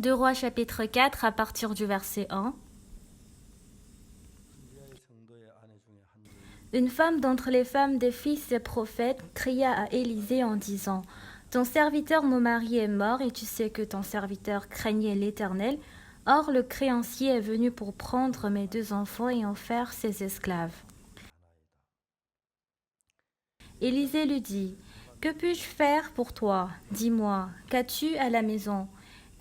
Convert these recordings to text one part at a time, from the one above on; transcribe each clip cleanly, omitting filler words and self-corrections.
2 Rois chapitre 4 à partir du verset 1. Une femme d'entre les femmes des fils des prophètes cria à Élisée en disant : Ton serviteur mon mari est mort et tu sais que ton serviteur craignait l'Éternel. Or le créancier est venu pour prendre mes 2 enfants et en faire ses esclaves. Élisée lui dit : Que puis-je faire pour toi ? Dis-moi, qu'as-tu à la maison ?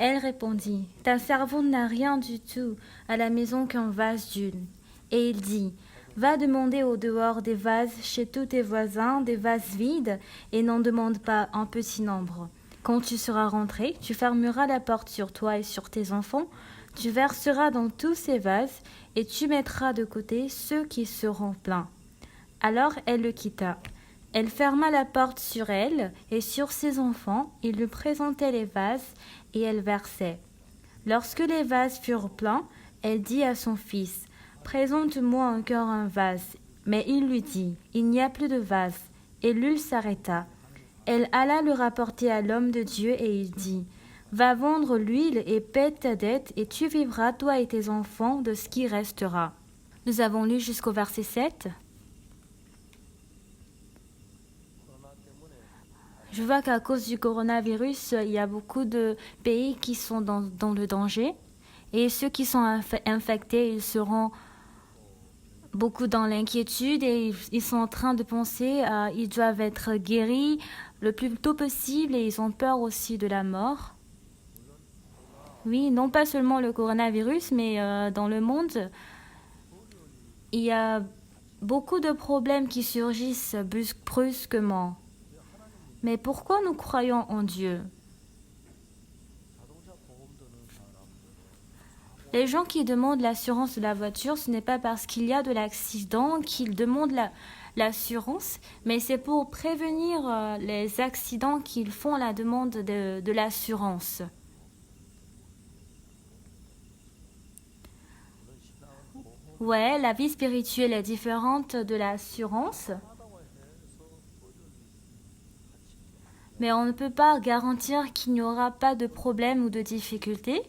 Elle répondit : Ta servante n'a rien du tout à la maison qu'un vase d'huile. Et il dit : Va demander au dehors des vases chez tous tes voisins, des vases vides, et n'en demande pas un petit nombre. Quand tu seras rentré, tu fermeras la porte sur toi et sur tes enfants, tu verseras dans tous ces vases, et tu mettras de côté ceux qui seront pleins. Alors elle le quitta. Elle ferma la porte sur elle et sur ses enfants, il lui présentait les vases, et elle versait. Lorsque les vases furent pleins, elle dit à son fils : Présente-moi encore un vase. Mais il lui dit : Il n'y a plus de vase. Et l'huile s'arrêta. Elle alla le rapporter à l'homme de Dieu et il dit : Va vendre l'huile et paie ta dette, et tu vivras, toi et tes enfants, de ce qui restera. Nous avons lu jusqu'au verset 7. Je vois qu'à cause du coronavirus, il y a beaucoup de pays qui sont dans le danger. Et ceux qui sont infectés, ils seront beaucoup dans l'inquiétude et ils sont en train de penser ils doivent être guéris le plus tôt possible et ils ont peur aussi de la mort. Oui, non pas seulement le coronavirus, mais dans le monde, il y a beaucoup de problèmes qui surgissent brusquement. Mais pourquoi nous croyons en Dieu ? Les gens qui demandent l'assurance de la voiture, ce n'est pas parce qu'il y a de l'accident qu'ils demandent l'assurance, mais c'est pour prévenir les accidents qu'ils font la demande de l'assurance. Ouais, la vie spirituelle est différente de l'assurance. Mais on ne peut pas garantir qu'il n'y aura pas de problème ou de difficultés.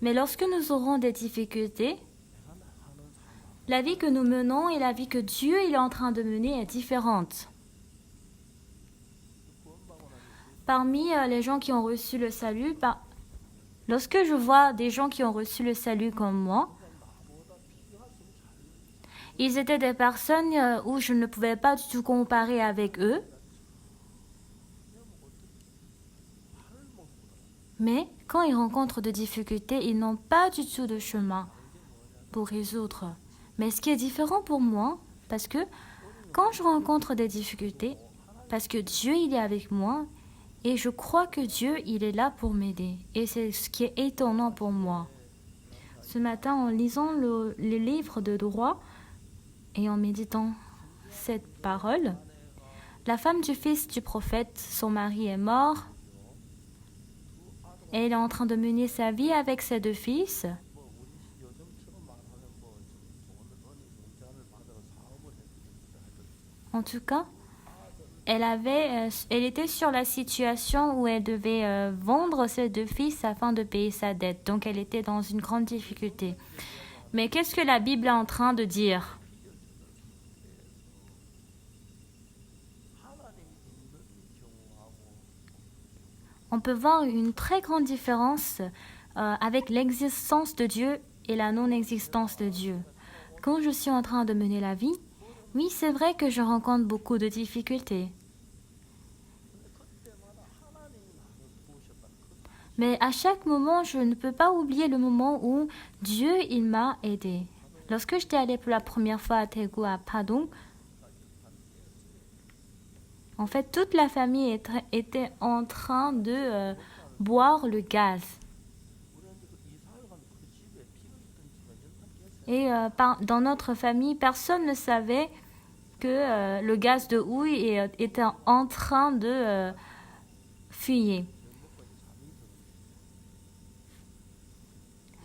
Mais lorsque nous aurons des difficultés, la vie que nous menons et la vie que Dieu est en train de mener est différente. Parmi les gens qui ont reçu le salut, lorsque je vois des gens qui ont reçu le salut comme moi, ils étaient des personnes où je ne pouvais pas du tout comparer avec eux. Mais quand ils rencontrent des difficultés, ils n'ont pas du tout de chemin pour résoudre. Mais ce qui est différent pour moi, parce que quand je rencontre des difficultés, parce que Dieu il est avec moi, et je crois que Dieu il est là pour m'aider. Et c'est ce qui est étonnant pour moi. Ce matin, en lisant le livre de droit et en méditant cette parole, la femme du fils du prophète, son mari est mort, et elle est en train de mener sa vie avec ses 2 fils. En tout cas, elle était sur la situation où elle devait vendre ses 2 fils afin de payer sa dette. Donc elle était dans une grande difficulté. Mais qu'est-ce que la Bible est en train de dire ? On peut voir une très grande différence avec l'existence de Dieu et la non-existence de Dieu. Quand je suis en train de mener la vie, oui, c'est vrai que je rencontre beaucoup de difficultés. Mais à chaque moment, je ne peux pas oublier le moment où Dieu, il m'a aidé. Lorsque j'étais allée pour la première fois à Daegu, à Padong, en fait, toute la famille était en train de boire le gaz. Et dans notre famille, personne ne savait que le gaz de houille était en train de fuyer.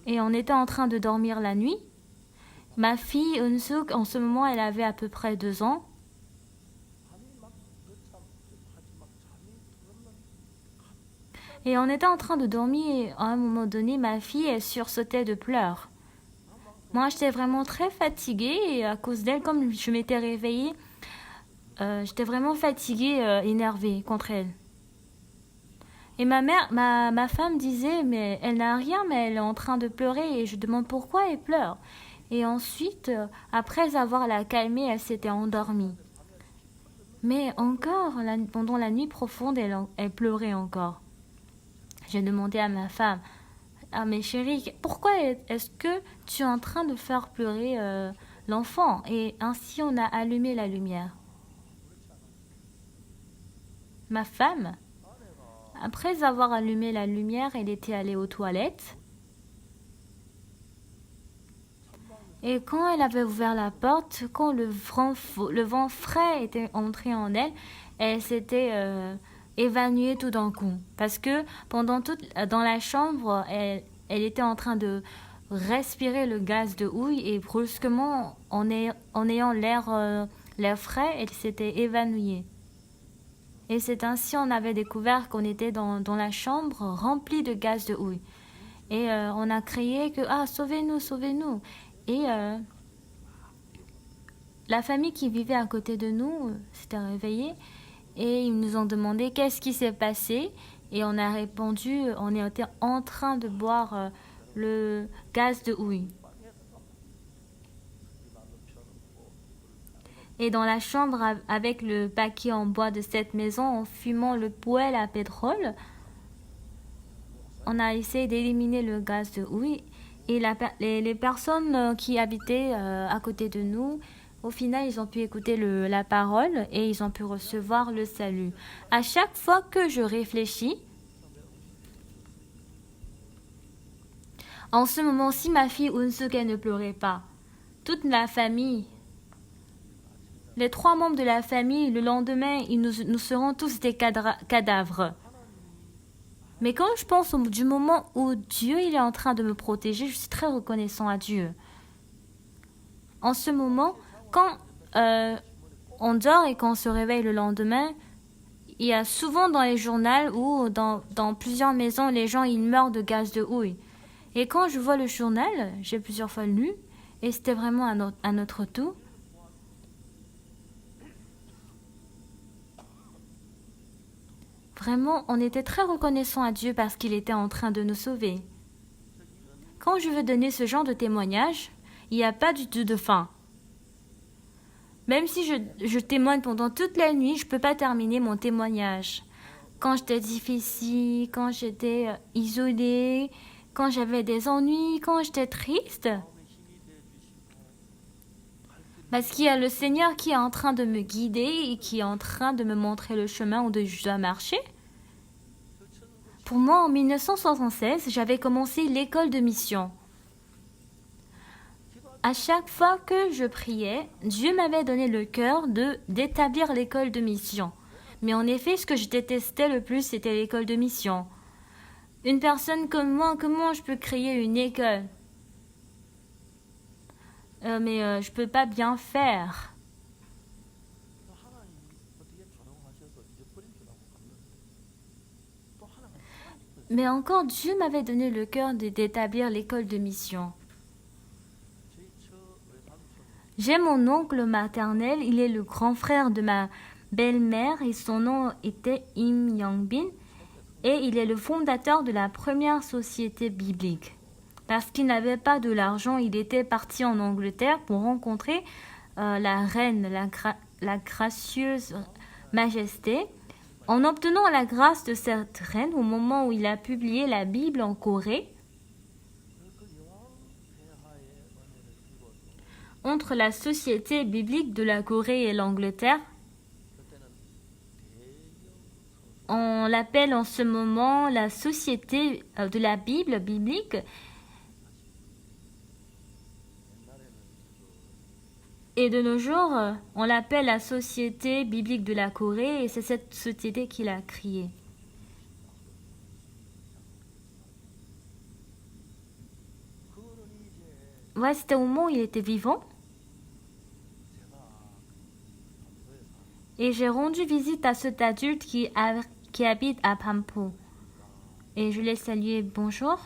Et on était en train de dormir la nuit. Ma fille, Eun-suk, en ce moment, elle avait à peu près 2 ans. Et on était en train de dormir et à un moment donné, ma fille, elle sursautait de pleurs. Moi, j'étais vraiment très fatiguée et à cause d'elle, comme je m'étais réveillée, j'étais vraiment fatiguée, énervée contre elle. Et ma femme disait, mais elle n'a rien, mais elle est en train de pleurer et je demande pourquoi elle pleure. Et ensuite, après avoir la calmée, elle s'était endormie. Mais encore, pendant la nuit profonde, elle pleurait encore. J'ai demandé à ma femme, ah mais chérie, pourquoi est-ce que tu es en train de faire pleurer l'enfant? Et ainsi on a allumé la lumière. Ma femme, après avoir allumé la lumière, elle était allée aux toilettes. Et quand elle avait ouvert la porte, quand le vent frais était entré en elle, elle s'était évanouie tout d'un coup. Parce que dans la chambre, elle était en train de respirer le gaz de houille et brusquement, en ayant l'air frais, elle s'était évanouie. Et c'est ainsi on avait découvert qu'on était dans la chambre remplie de gaz de houille. Et on a crié que ah sauvez-nous, sauvez-nous. Et la famille qui vivait à côté de nous s'était réveillée et ils nous ont demandé qu'est-ce qui s'est passé. Et on a répondu, on était en train de boire le gaz de houille. Et dans la chambre avec le paquet en bois de cette maison, en fumant le poêle à pétrole, on a essayé d'éliminer le gaz de houille. Et les personnes qui habitaient à côté de nous, au final, ils ont pu écouter la parole et ils ont pu recevoir le salut. À chaque fois que je réfléchis, en ce moment-ci, ma fille Unsuke ne pleurait pas. Toute la famille, les 3 membres de la famille, le lendemain, nous serons tous des cadavres. Mais quand je pense du moment où Dieu il est en train de me protéger, je suis très reconnaissant à Dieu. En ce moment, quand on dort et qu'on se réveille le lendemain, il y a souvent dans les journaux ou dans plusieurs maisons, les gens ils meurent de gaz de houille. Et quand je vois le journal, j'ai plusieurs fois lu, et c'était vraiment à notre tour. Vraiment, on était très reconnaissant à Dieu parce qu'il était en train de nous sauver. Quand je veux donner ce genre de témoignage, il n'y a pas du tout de fin. Même si je témoigne pendant toute la nuit, je ne peux pas terminer mon témoignage. Quand j'étais difficile, quand j'étais isolée, quand j'avais des ennuis, quand j'étais triste. Parce qu'il y a le Seigneur qui est en train de me guider et qui est en train de me montrer le chemin où je dois marcher. Pour moi, en 1976, j'avais commencé l'école de mission. À chaque fois que je priais, Dieu m'avait donné le cœur d'établir l'école de mission. Mais en effet, ce que je détestais le plus, c'était l'école de mission. Une personne comme moi, comment je peux créer une école? Mais je peux pas bien faire. Mais encore, Dieu m'avait donné le cœur d'établir l'école de mission. J'ai mon oncle maternel, il est le grand frère de ma belle-mère et son nom était Im Young-bin et il est le fondateur de la première société biblique. Parce qu'il n'avait pas de l'argent, il était parti en Angleterre pour rencontrer la reine, la gracieuse majesté. En obtenant la grâce de cette reine au moment où il a publié la Bible en Corée, entre la Société biblique de la Corée et l'Angleterre, on l'appelle en ce moment la Société de la Bible biblique. Et de nos jours, on l'appelle la Société biblique de la Corée et c'est cette société qu'il a créée. Ouais, c'était au moment où il était vivant. Et j'ai rendu visite à cet adulte qui habite à Pampo. Et je l'ai salué bonjour.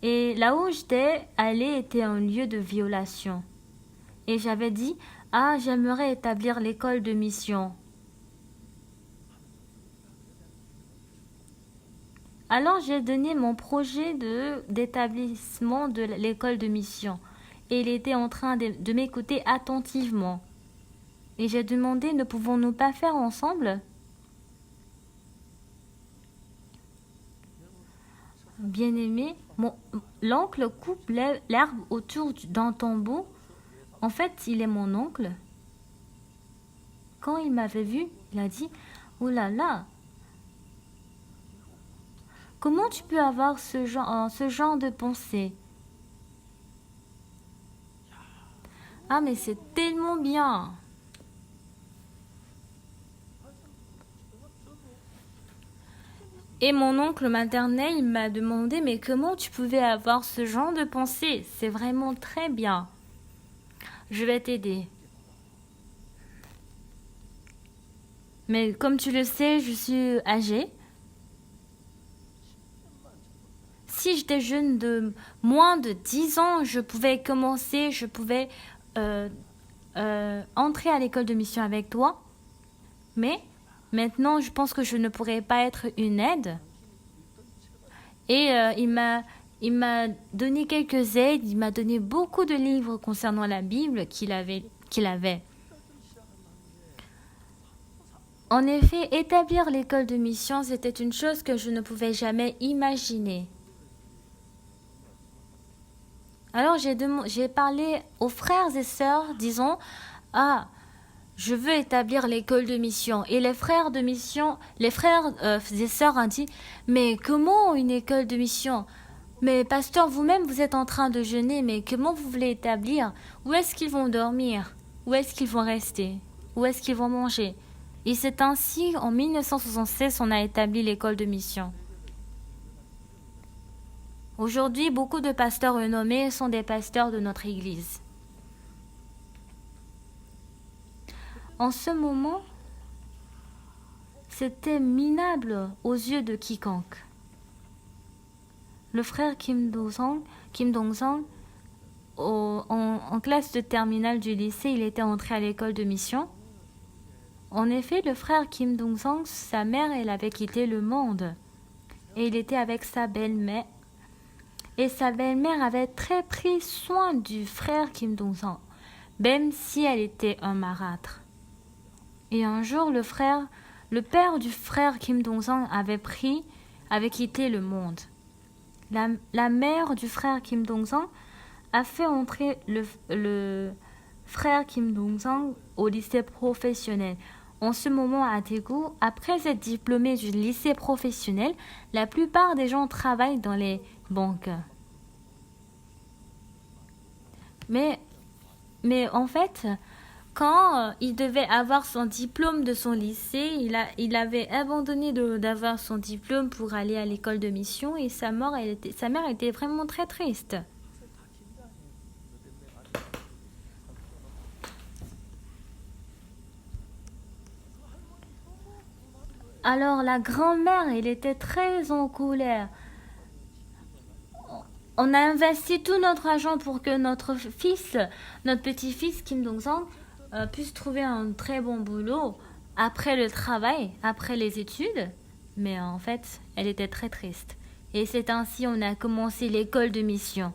Et là où j'étais allée était un lieu de violation. Et j'avais dit, ah, j'aimerais établir l'école de mission. Alors j'ai donné mon projet d'établissement de l'école de mission. Et il était en train de m'écouter attentivement. Et j'ai demandé, ne pouvons-nous pas faire ensemble? Bien-aimé, l'oncle coupe l'herbe autour d'un tombeau. En fait, il est mon oncle. Quand il m'avait vu, il a dit, oh là là, comment tu peux avoir ce genre de pensée? Ah, mais c'est tellement bien. Et mon oncle maternel, il m'a demandé, mais comment tu pouvais avoir ce genre de pensée? C'est vraiment très bien. Je vais t'aider. Mais comme tu le sais, je suis âgée. Si j'étais jeune de moins de 10 ans, je pouvais commencer, je pouvais entrer à l'école de mission avec toi. Mais maintenant, je pense que je ne pourrais pas être une aide. Et il m'a donné quelques aides, il m'a donné beaucoup de livres concernant la Bible qu'il avait. En effet, établir l'école de mission, c'était une chose que je ne pouvais jamais imaginer. Alors j'ai parlé aux frères et sœurs, disons, ah, je veux établir l'école de mission. Et les frères et sœurs ont dit, mais comment une école de mission? Mais pasteur, vous-même, vous êtes en train de jeûner, mais comment vous voulez établir? Où est-ce qu'ils vont dormir? Où est-ce qu'ils vont rester? Où est-ce qu'ils vont manger? Et c'est ainsi, en 1976, on a établi l'école de mission. Aujourd'hui, beaucoup de pasteurs renommés sont des pasteurs de notre Église. En ce moment, c'était minable aux yeux de quiconque. Le frère Kim Dong-sang, en classe de terminale du lycée, il était entré à l'école de mission. En effet, le frère Kim Dong-sang, sa mère, elle avait quitté le monde. Et il était avec sa belle-mère. Et sa belle-mère avait très pris soin du frère Kim Dong-sang, même si elle était un marâtre. Et un jour, le père du frère Kim Dong-sang avait quitté le monde. La mère du frère Kim Dong-sang a fait entrer le frère Kim Dong-sang au lycée professionnel. En ce moment à Daegu, après être diplômé du lycée professionnel, la plupart des gens travaillent dans les banques. Mais en fait, quand il devait avoir son diplôme de son lycée, il avait abandonné d'avoir son diplôme pour aller à l'école de mission et sa mère était vraiment très triste. Alors la grand-mère, elle était très en colère. On a investi tout notre argent pour que notre petit-fils Kim Dong-sang, puisse trouver un très bon boulot après le travail, après les études. Mais en fait, elle était très triste. Et c'est ainsi qu'on a commencé l'école de mission.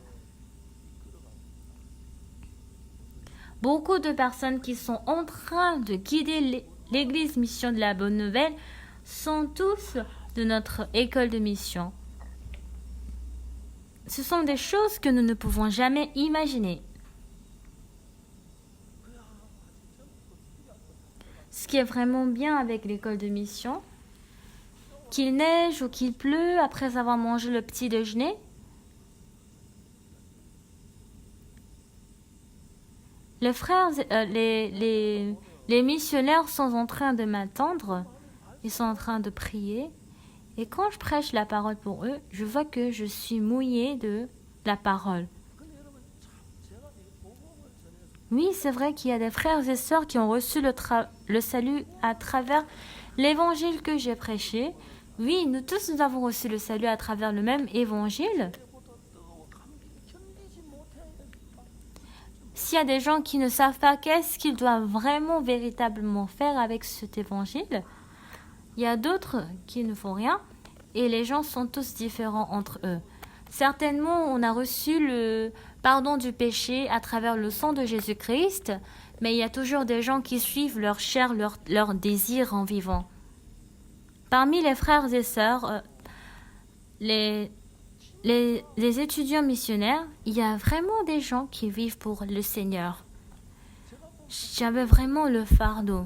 Beaucoup de personnes qui sont en train de guider l'église mission de la bonne nouvelle sont tous de notre école de mission. Ce sont des choses que nous ne pouvons jamais imaginer. Ce qui est vraiment bien avec l'école de mission, qu'il neige ou qu'il pleut après avoir mangé le petit déjeuner, les frères, les missionnaires sont en train de m'attendre, ils sont en train de prier. Et quand je prêche la parole pour eux, je vois que je suis mouillée de la parole. Oui, c'est vrai qu'il y a des frères et sœurs qui ont reçu le salut à travers L'évangile que j'ai prêché, oui, nous tous nous avons reçu le salut à travers le même évangile. S'il y a des gens qui ne savent pas qu'est-ce qu'ils doivent vraiment, véritablement faire avec cet évangile, il y a d'autres qui ne font rien et les gens sont tous différents entre eux. Certainement, on a reçu le pardon du péché à travers le sang de Jésus-Christ, mais il y a toujours des gens qui suivent leur chair, leur désir en vivant. Parmi les frères et sœurs, les étudiants missionnaires, il y a vraiment des gens qui vivent pour le Seigneur. J'avais vraiment le fardeau.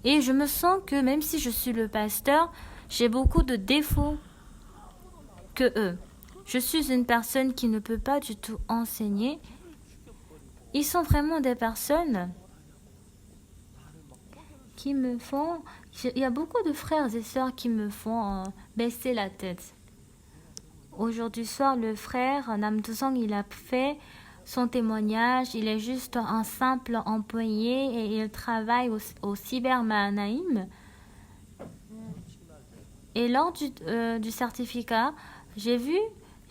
Et je me sens que même si je suis le pasteur, j'ai beaucoup de défauts que eux. Je suis une personne qui ne peut pas du tout enseigner. Ils sont vraiment des personnes qui me font... Il y a beaucoup de frères et sœurs qui me font baisser la tête. Aujourd'hui soir, le frère Nam Do-sung, il a fait son témoignage. Il est juste un simple employé et il travaille au Cyber Mahanaïm. Et lors du certificat, j'ai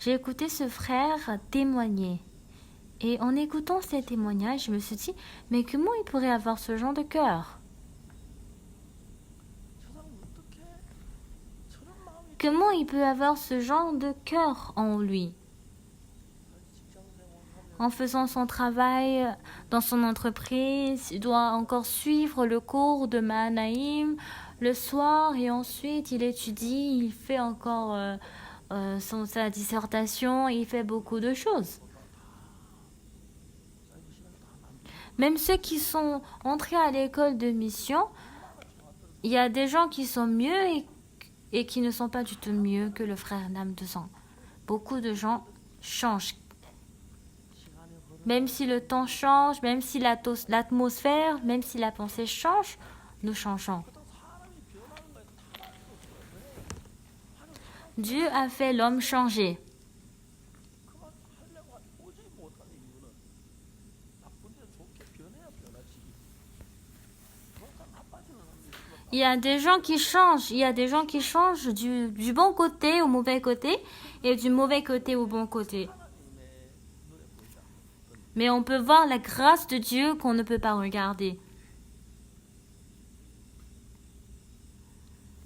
écouté ce frère témoigner. Et en écoutant ces témoignages, je me suis dit, mais comment il pourrait avoir ce genre de cœur? Comment il peut avoir ce genre de cœur en lui? En faisant son travail dans son entreprise, il doit encore suivre le cours de Mahanaïm le soir et ensuite il étudie, il fait encore sa dissertation, il fait beaucoup de choses. Même ceux qui sont entrés à l'école de mission, il y a des gens qui sont mieux et qui ne sont pas du tout mieux que le frère Nam Do-sung. Beaucoup de gens changent. Même si le temps change, même si l'atmosphère, même si la pensée change, nous changeons. Dieu a fait l'homme changer. Il y a des gens qui changent. Il y a des gens qui changent du bon côté au mauvais côté et du mauvais côté au bon côté. Mais on peut voir la grâce de Dieu qu'on ne peut pas regarder.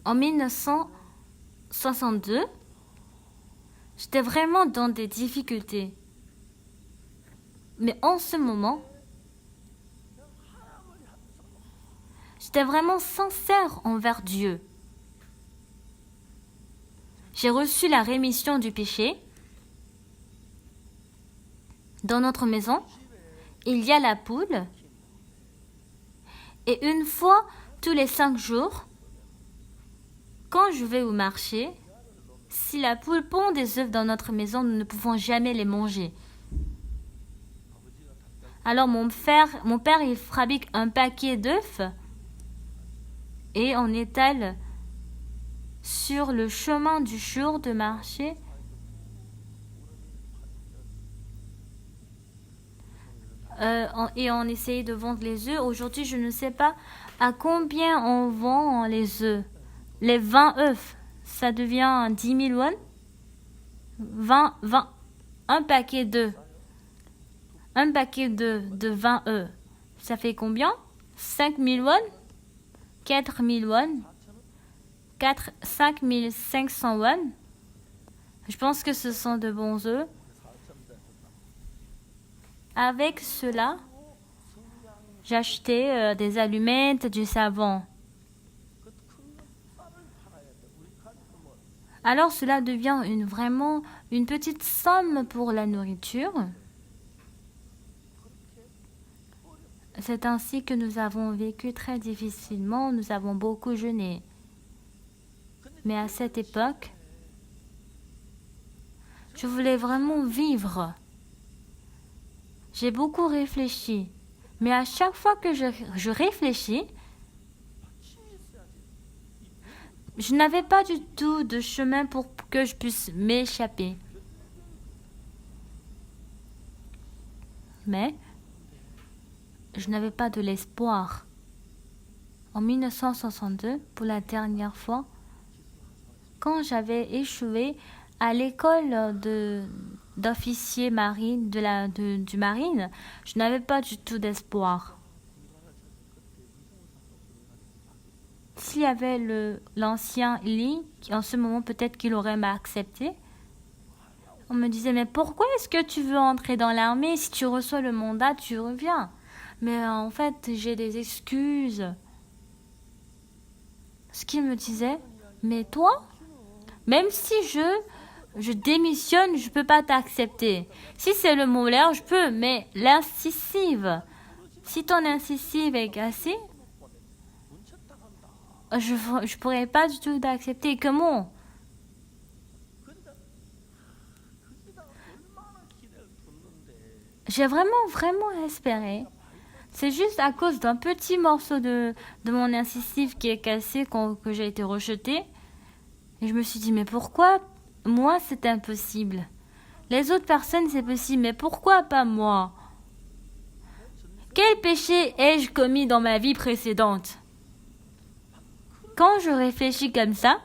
En 1962, j'étais vraiment dans des difficultés. Mais en ce moment, j'étais vraiment sincère envers Dieu. J'ai reçu la rémission du péché. Dans notre maison, il y a la poule. Et une fois tous les 5 jours, quand je vais au marché, si la poule pond des œufs dans notre maison, nous ne pouvons jamais les manger. Alors mon père, il fabrique un paquet d'œufs et on étale sur le chemin du jour de marché. Et on essaye de vendre les œufs. Aujourd'hui, je ne sais pas à combien on vend les œufs. Les 20 œufs, ça devient 10 000 won. 20, un paquet d'œufs. Un paquet de 20 œufs. Ça fait combien? 5 000 won? 4 000 won? 5 500 won? Je pense que ce sont de bons œufs. Avec cela, j'achetais des allumettes, du savon. Alors cela devient vraiment une petite somme pour la nourriture. C'est ainsi que nous avons vécu très difficilement, nous avons beaucoup jeûné. Mais à cette époque, je voulais vraiment vivre. J'ai beaucoup réfléchi, mais à chaque fois que je réfléchis, je n'avais pas du tout de chemin pour que je puisse m'échapper. Mais je n'avais pas de l'espoir. en 1962, pour la dernière fois, quand j'avais échoué à l'école d'officier marine, du marine, je n'avais pas du tout d'espoir. S'il y avait l'ancien Lee, en ce moment peut-être qu'il aurait accepté. On me disait, mais pourquoi est-ce que tu veux entrer dans l'armée? Si tu reçois le mandat, tu reviens. Mais en fait, j'ai des excuses. Ce qu'il me disait, mais toi, même si je démissionne, je peux pas t'accepter. Si c'est le molaire, je peux, mais l'incisive, si ton incisive est cassée, je pourrais pas du tout t'accepter. Comment? J'ai vraiment espéré. C'est juste à cause d'un petit morceau de mon incisive qui est cassé que j'ai été rejetée. Et je me suis dit, mais pourquoi moi c'est impossible? Les autres personnes c'est possible, mais pourquoi pas moi? Quel péché ai-je commis dans ma vie précédente? Quand je réfléchis comme ça,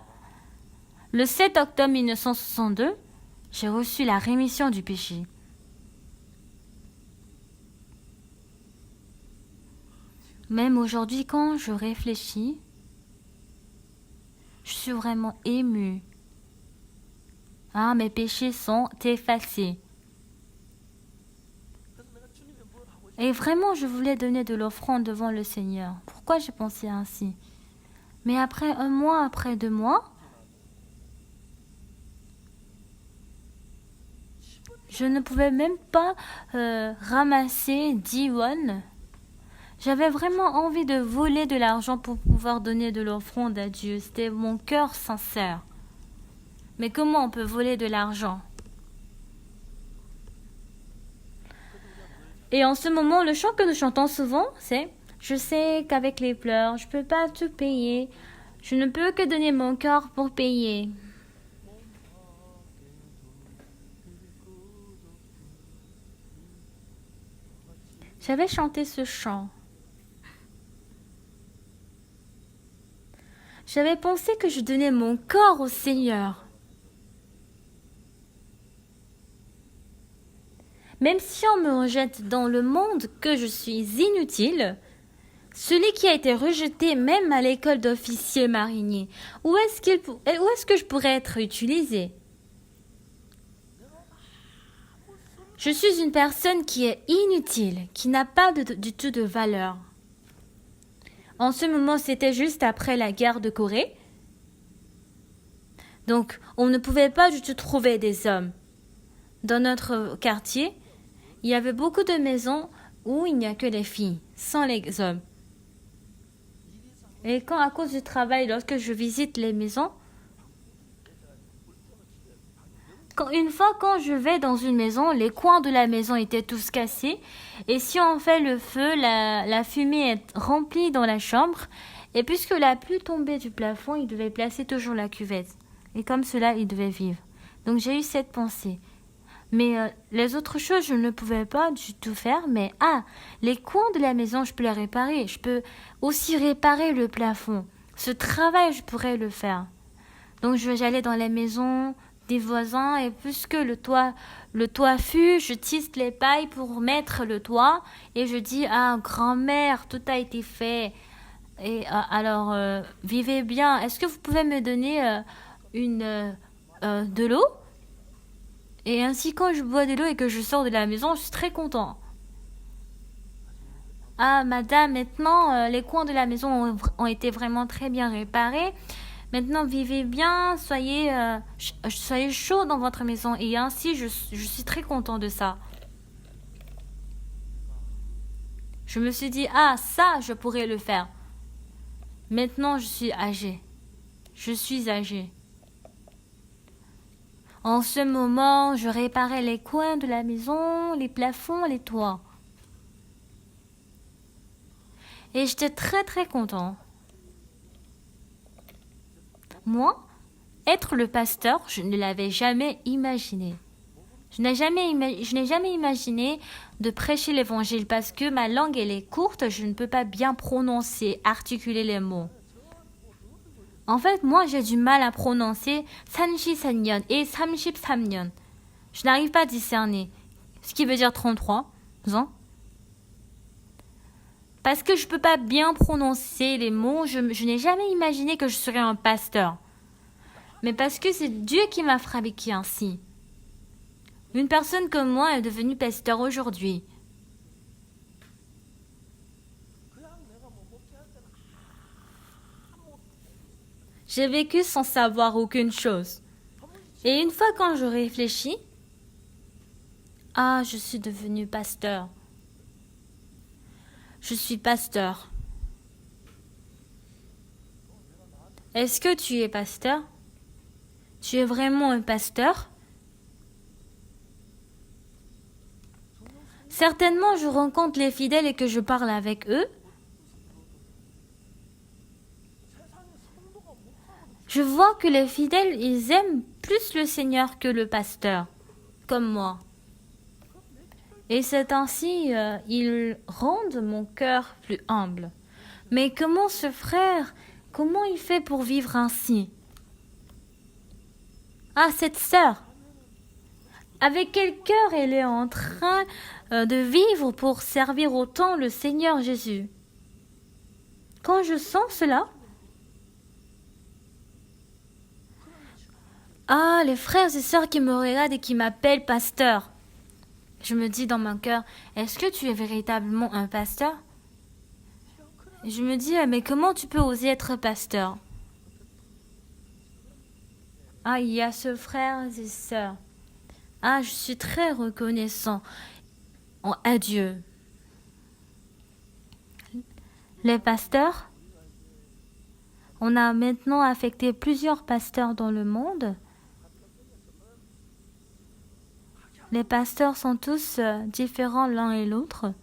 le 7 octobre 1962, j'ai reçu la rémission du péché. Même aujourd'hui, quand je réfléchis, je suis vraiment émue. Ah, mes péchés sont effacés. Et vraiment, je voulais donner de l'offrande devant le Seigneur. Pourquoi j'ai pensé ainsi? Mais après 1 mois, après 2 mois, je ne pouvais même pas ramasser 10 won. J'avais vraiment envie de voler de l'argent pour pouvoir donner de l'offrande à Dieu. C'était mon cœur sincère. Mais comment on peut voler de l'argent? Et en ce moment, le chant que nous chantons souvent, c'est « Je sais qu'avec les pleurs, je ne peux pas tout payer. Je ne peux que donner mon cœur pour payer. » J'avais chanté ce chant. J'avais pensé que je donnais mon corps au Seigneur. Même si on me rejette dans le monde que je suis inutile, celui qui a été rejeté même à l'école d'officier marinier, où est-ce que je pourrais être utilisé? Je suis une personne qui est inutile, qui n'a pas du tout de valeur. En ce moment, c'était juste après la guerre de Corée. Donc, on ne pouvait pas du tout trouver des hommes. Dans notre quartier, il y avait beaucoup de maisons où il n'y a que les filles, sans les hommes. Et quand, à cause du travail, lorsque je visite les maisons, une fois quand je vais dans une maison, les coins de la maison étaient tous cassés. Et si on fait le feu, la fumée est remplie dans la chambre. Et puisque la pluie tombait du plafond, il devait placer toujours la cuvette. Et comme cela, il devait vivre. Donc j'ai eu cette pensée. Mais les autres choses, je ne pouvais pas du tout faire. Mais les coins de la maison, je peux les réparer. Je peux aussi réparer le plafond. Ce travail, je pourrais le faire. Donc j'allais dans les maisons des voisins et puisque le toit fut, je tisse les pailles pour mettre le toit et je dis grand-mère, tout a été fait. Et alors vivez bien. Est-ce que vous pouvez me donner de l'eau? Et ainsi, quand je bois de l'eau et que je sors de la maison, je suis très content. Madame, maintenant, les coins de la maison ont été vraiment très bien réparés. Maintenant, vivez bien, soyez chaud dans votre maison. Et ainsi, je suis très content de ça. Je me suis dit, ça, je pourrais le faire. Maintenant, je suis âgée. Je suis âgée. En ce moment, je réparais les coins de la maison, les plafonds, les toits. Et j'étais très très content. Moi, être le pasteur, je ne l'avais jamais imaginé. Je n'ai jamais imaginé de prêcher l'évangile parce que ma langue, elle est courte, je ne peux pas bien prononcer, articuler les mots. En fait, moi, j'ai du mal à prononcer 34년 et 33년. Je n'arrive pas à discerner, ce qui veut dire 33 ans. Parce que je ne peux pas bien prononcer les mots, je n'ai jamais imaginé que je serais un pasteur. Mais parce que c'est Dieu qui m'a fabriqué ainsi. Une personne comme moi est devenue pasteur aujourd'hui. J'ai vécu sans savoir aucune chose. Et une fois quand je réfléchis, je suis devenu pasteur. Je suis pasteur. Est-ce que tu es pasteur? Tu es vraiment un pasteur? Certainement, je rencontre les fidèles et que je parle avec eux. Je vois que les fidèles, ils aiment plus le Seigneur que le pasteur, comme moi. Et c'est ainsi, ils rendent mon cœur plus humble. Mais comment ce frère, comment il fait pour vivre ainsi? Cette sœur, avec quel cœur elle est en train de vivre pour servir autant le Seigneur Jésus? Quand je sens cela, les frères et sœurs qui me regardent et qui m'appellent pasteur, je me dis dans mon cœur, est-ce que tu es véritablement un pasteur? Et je me dis, mais comment tu peux oser être pasteur? Il y a ce frère et sœurs. Je suis très reconnaissant à Dieu. Les pasteurs, on a maintenant affecté plusieurs pasteurs dans le monde. Les pasteurs sont tous différents l'un et l'autre.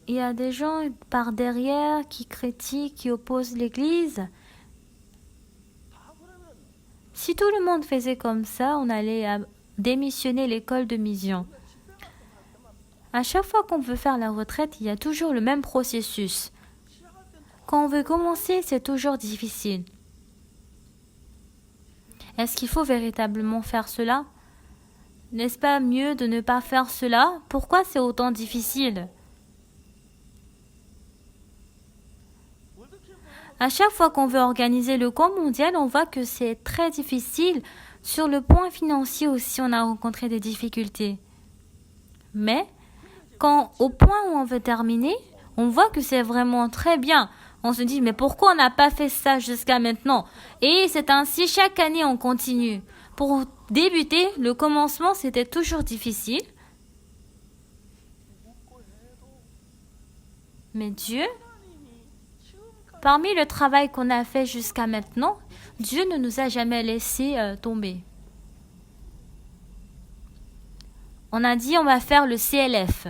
Il y a des gens par derrière qui critiquent, qui opposent l'Église. Si tout le monde faisait comme ça, on allait démissionner l'école de mission. À chaque fois qu'on veut faire la retraite, il y a toujours le même processus. Quand on veut commencer, c'est toujours difficile. Est-ce qu'il faut véritablement faire cela? N'est-ce pas mieux de ne pas faire cela? Pourquoi c'est autant difficile? À chaque fois qu'on veut organiser le camp mondial, on voit que c'est très difficile. Sur le point financier aussi, on a rencontré des difficultés. Mais, au point où on veut terminer, on voit que c'est vraiment très bien. On se dit, mais pourquoi on n'a pas fait ça jusqu'à maintenant? Et c'est ainsi, chaque année, on continue. Pour débuter, le commencement, c'était toujours difficile. Mais Dieu, parmi le travail qu'on a fait jusqu'à maintenant, Dieu ne nous a jamais laissé tomber. On a dit, on va faire le CLF.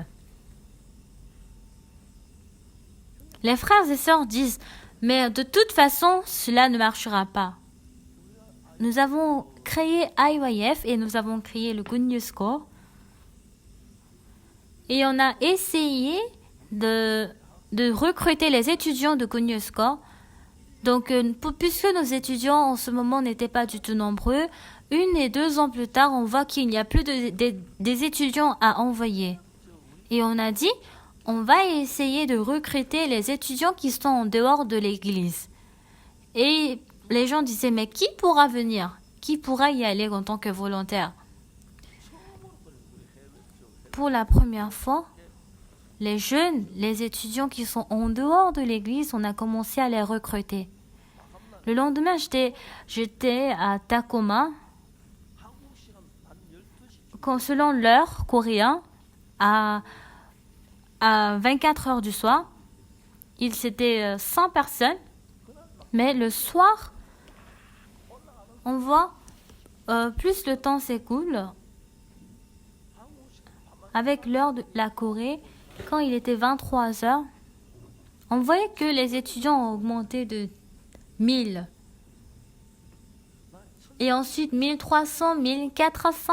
Les frères et sœurs disent, mais de toute façon, cela ne marchera pas. Nous avons créé IYF et nous avons créé le Good News Corps. Et on a essayé de recruter les étudiants de Good News Corps. Donc, puisque nos étudiants en ce moment n'étaient pas du tout nombreux, 1 et 2 ans plus tard, on voit qu'il n'y a plus des étudiants à envoyer. Et on a dit, on va essayer de recruter les étudiants qui sont en dehors de l'église. Et les gens disaient, mais qui pourra venir? Qui pourra y aller en tant que volontaire? Pour la première fois, les jeunes, les étudiants qui sont en dehors de l'église, on a commencé à les recruter. Le lendemain, j'étais à Tacoma. Selon l'heure coréenne, à 24 heures du soir, c'était 100 personnes. Mais le soir, on voit, plus le temps s'écoule, avec l'heure de la Corée, quand il était 23 heures, on voyait que les étudiants ont augmenté de 1000. Et ensuite 1300, 1400.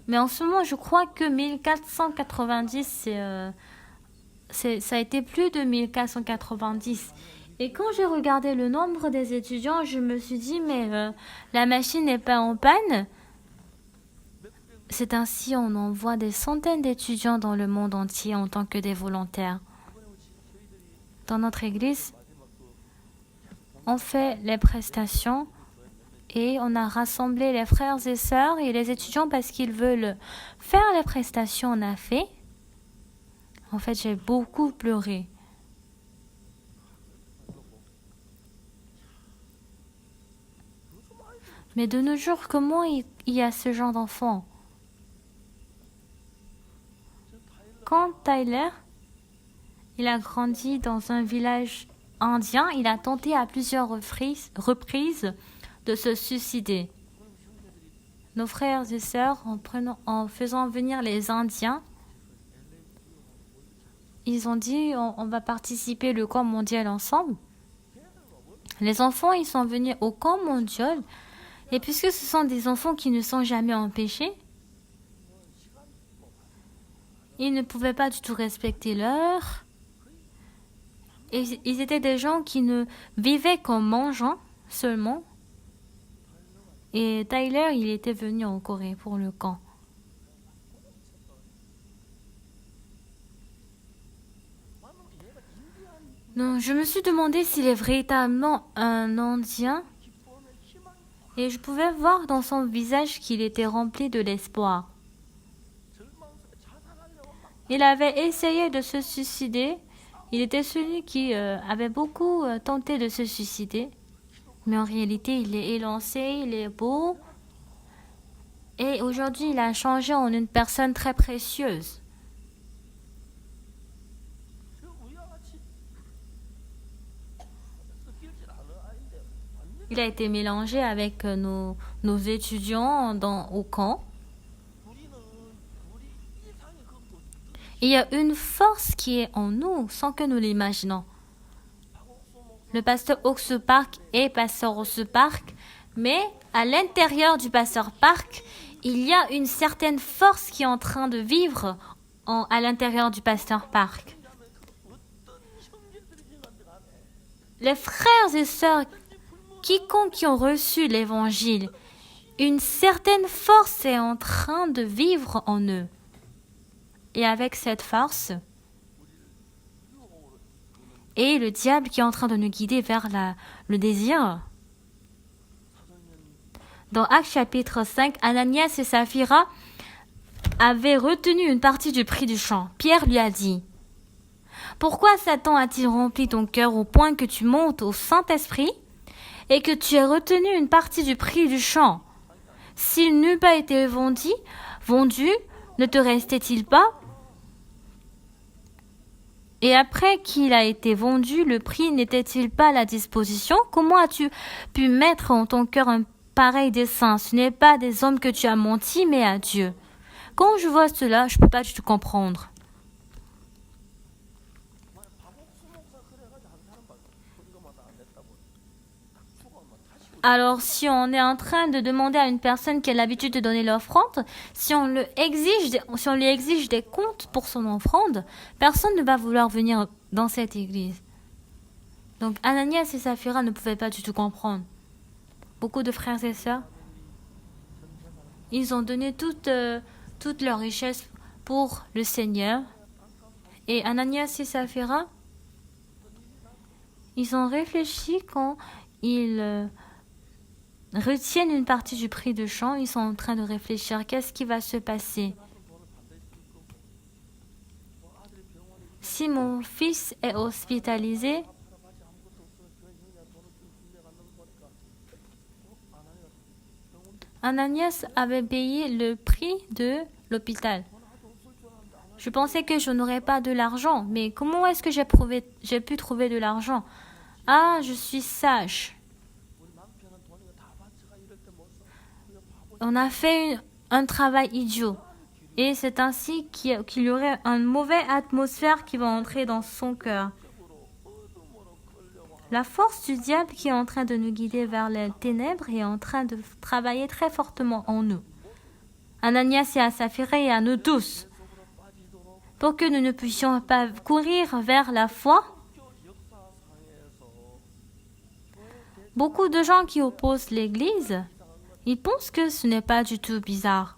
Mais en ce moment, je crois que 1490, ça a été plus de 1490. Et quand j'ai regardé le nombre des étudiants, je me suis dit, mais la machine n'est pas en panne. C'est ainsi, on envoie des centaines d'étudiants dans le monde entier en tant que des volontaires. Dans notre église, on fait les prestations et on a rassemblé les frères et sœurs et les étudiants parce qu'ils veulent faire les prestations. On a fait. En fait, j'ai beaucoup pleuré. Mais de nos jours, comment il y a ce genre d'enfants? Quand Tyler, il a grandi dans un village indien, il a tenté à plusieurs reprises de se suicider. Nos frères et sœurs, en faisant venir les Indiens, ils ont dit on va participer au camp mondial ensemble. Les enfants, ils sont venus au camp mondial. Et puisque ce sont des enfants qui ne sont jamais en péché, ils ne pouvaient pas du tout respecter l'heure. Et ils étaient des gens qui ne vivaient qu'en mangeant seulement. Et Tyler, il était venu en Corée pour le camp. Donc, je me suis demandé s'il est véritablement un Indien. Et je pouvais voir dans son visage qu'il était rempli de l'espoir. Il avait essayé de se suicider. Il était celui qui avait beaucoup tenté de se suicider. Mais en réalité, il est élancé, il est beau. Et aujourd'hui, il a changé en une personne très précieuse. Il a été mélangé avec nos étudiants au camp. Il y a une force qui est en nous sans que nous l'imaginons. Le pasteur Ox Park est pasteur Ox Park, mais à l'intérieur du pasteur Park, il y a une certaine force qui est en train de vivre à l'intérieur du pasteur Park. Les frères et sœurs, quiconque qui ont reçu l'évangile, une certaine force est en train de vivre en eux. Et avec cette force, et le diable qui est en train de nous guider vers le désir. Dans Actes chapitre 5, Ananias et Saphira avaient retenu une partie du prix du champ. Pierre lui a dit, « Pourquoi Satan a-t-il rempli ton cœur au point que tu montes au Saint-Esprit et que tu aies retenu une partie du prix du champ? S'il n'eût pas été vendu, ne te restait-il pas? Et après qu'il a été vendu, le prix n'était-il pas à la disposition? Comment as-tu pu mettre en ton cœur un pareil dessein? Ce n'est pas des hommes que tu as menti, mais à Dieu. » Quand je vois cela, je ne peux pas du tout comprendre. Alors, si on est en train de demander à une personne qui a l'habitude de donner l'offrande, si on lui exige des comptes pour son offrande, personne ne va vouloir venir dans cette église. Donc, Ananias et Saphira ne pouvaient pas du tout comprendre. Beaucoup de frères et sœurs, ils ont donné toute leur richesse pour le Seigneur. Et Ananias et Saphira, ils ont réfléchi quand ils retiennent une partie du prix de champ. Ils sont en train de réfléchir, qu'est-ce qui va se passer? Si mon fils est hospitalisé, Ananias avait payé le prix de l'hôpital. Je pensais que je n'aurais pas de l'argent, mais comment est-ce que j'ai pu trouver de l'argent? Ah, je suis sage. On a fait un travail idiot. Et c'est ainsi qu'il y aurait une mauvaise atmosphère qui va entrer dans son cœur. La force du diable qui est en train de nous guider vers les ténèbres est en train de travailler très fortement en nous. Ananias et à Saphira et à nous tous. Pour que nous ne puissions pas courir vers la foi. Beaucoup de gens qui opposent l'Église, ils pensent que ce n'est pas du tout bizarre.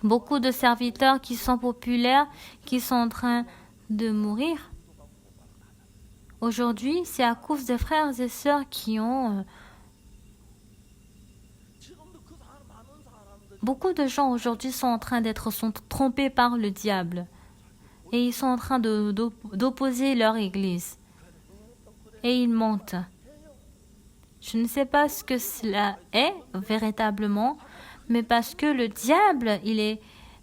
Beaucoup de serviteurs qui sont populaires, qui sont en train de mourir. Aujourd'hui, c'est à cause des frères et sœurs qui ont... Beaucoup de gens aujourd'hui sont en train d'être trompés par le diable. Et ils sont en train d'opposer leur Église. Et ils mentent. Je ne sais pas ce que cela est véritablement, mais parce que le diable, il est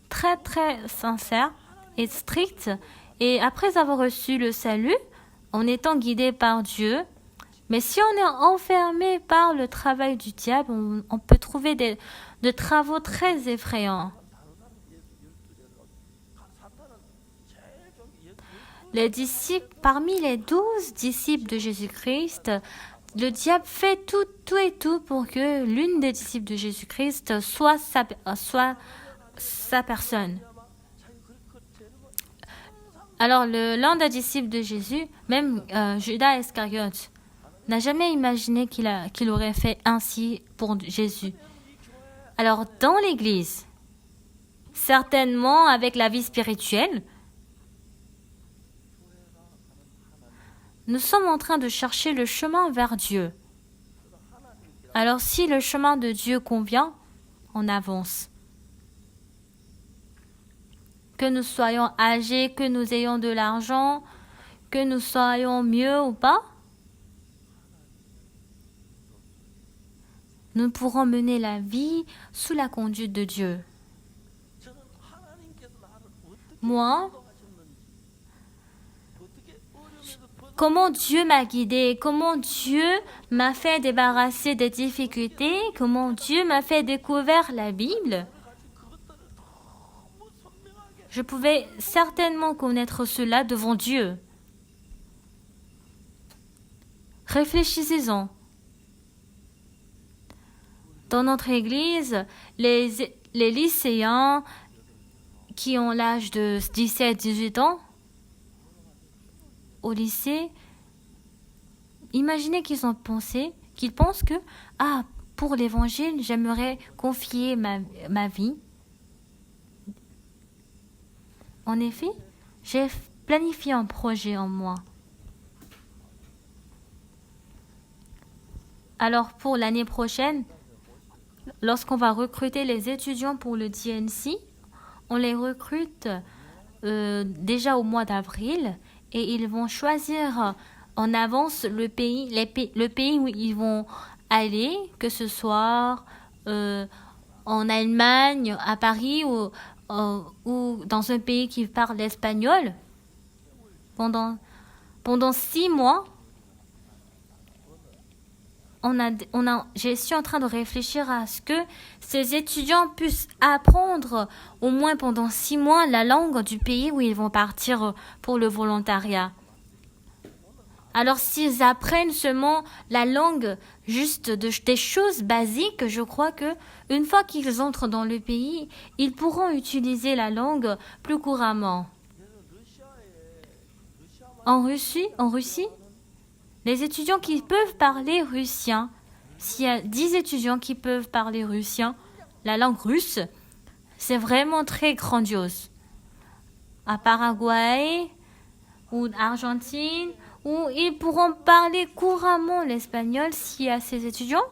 très très sincère et strict. Et après avoir reçu le salut, en étant guidé par Dieu, mais si on est enfermé par le travail du diable, on peut trouver de travaux très effrayants. Les disciples, parmi les 12 disciples de Jésus-Christ, le diable fait tout et tout pour que l'une des disciples de Jésus-Christ soit sa personne. Alors, l'un des disciples de Jésus, même Judas Iscariote, n'a jamais imaginé qu'il aurait fait ainsi pour Jésus. Alors, dans l'Église, certainement avec la vie spirituelle, nous sommes en train de chercher le chemin vers Dieu. Alors, si le chemin de Dieu convient, on avance. Que nous soyons âgés, que nous ayons de l'argent, que nous soyons mieux ou pas, nous pourrons mener la vie sous la conduite de Dieu. Moi, comment Dieu m'a guidé, comment Dieu m'a fait débarrasser des difficultés, comment Dieu m'a fait découvrir la Bible. Je pouvais certainement connaître cela devant Dieu. Réfléchissez-en. Dans notre église, les lycéens qui ont l'âge de 17-18 ans, au lycée, imaginez qu'ils pensent que, pour l'évangile, j'aimerais confier ma vie. En effet, j'ai planifié un projet en moi. Alors, pour l'année prochaine, lorsqu'on va recruter les étudiants pour le DNC, on les recrute déjà au mois d'avril et ils vont choisir en avance le pays où ils vont aller, que ce soit en Allemagne, à Paris ou dans un pays qui parle l'espagnol. Pendant 6 mois, je suis en train de réfléchir à ce que ces étudiants puissent apprendre au moins pendant 6 mois la langue du pays où ils vont partir pour le volontariat. Alors s'ils apprennent seulement la langue, juste des choses basiques, je crois que une fois qu'ils entrent dans le pays, ils pourront utiliser la langue plus couramment. En Russie, les étudiants qui peuvent parler russien, s'il y a 10 étudiants qui peuvent parler russien, la langue russe, c'est vraiment très grandiose. À Paraguay ou Argentine, où ils pourront parler couramment l'espagnol s'il y a ces étudiants,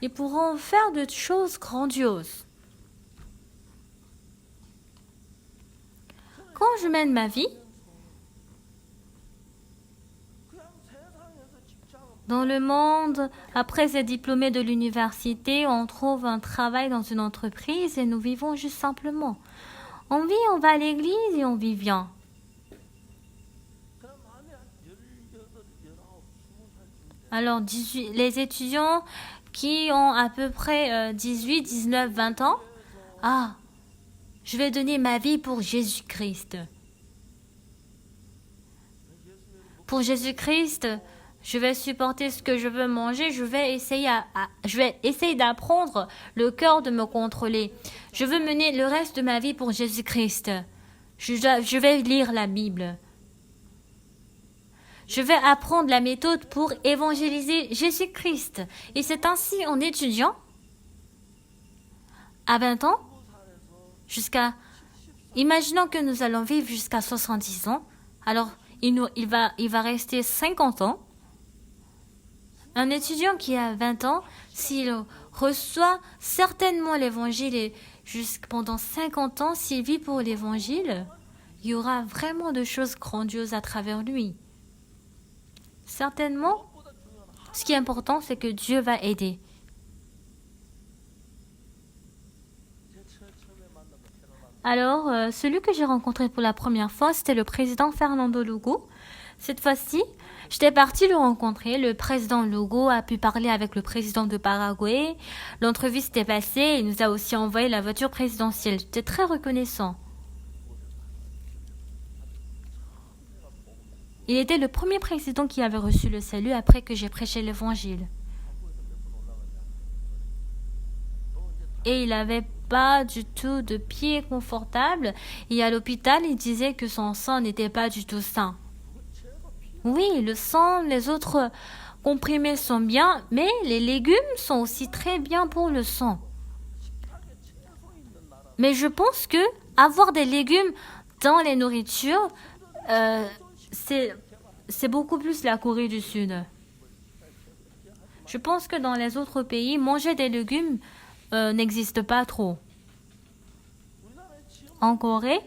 ils pourront faire de choses grandioses. Quand je mène ma vie, dans le monde, après être diplômé de l'université, on trouve un travail dans une entreprise et nous vivons juste simplement. On va à l'église et on vit bien. Alors, les étudiants qui ont à peu près 18, 19, 20 ans, je vais donner ma vie pour Jésus-Christ. pour Jésus-Christ, je vais supporter ce que je veux manger, je vais essayer d'apprendre le cœur de me contrôler. Je veux mener le reste de ma vie pour Jésus-Christ. Je vais lire la Bible. Je vais apprendre la méthode pour évangéliser Jésus-Christ. Et c'est ainsi en étudiant, à 20 ans, imaginons que nous allons vivre jusqu'à 70 ans, alors il va rester 50 ans. Un étudiant qui a 20 ans, s'il reçoit certainement l'évangile et pendant 50 ans, s'il vit pour l'évangile, il y aura vraiment de choses grandioses à travers lui. Certainement, ce qui est important, c'est que Dieu va aider. Alors, celui que j'ai rencontré pour la première fois, c'était le président Fernando Lugo. Cette fois-ci, j'étais partie le rencontrer. Le président Lugo a pu parler avec le président de Paraguay. L'entrevue s'était passée. Il nous a aussi envoyé la voiture présidentielle. J'étais très reconnaissant. Il était le premier président qui avait reçu le salut après que j'ai prêché l'évangile. Et il n'avait pas du tout de pied confortable. Et à l'hôpital, il disait que son sang n'était pas du tout sain. Oui, le sang, les autres comprimés sont bien, mais les légumes sont aussi très bien pour le sang. Mais je pense que avoir des légumes dans les nourritures, c'est beaucoup plus la Corée du Sud. Je pense que dans les autres pays, manger des légumes n'existe pas trop. En Corée,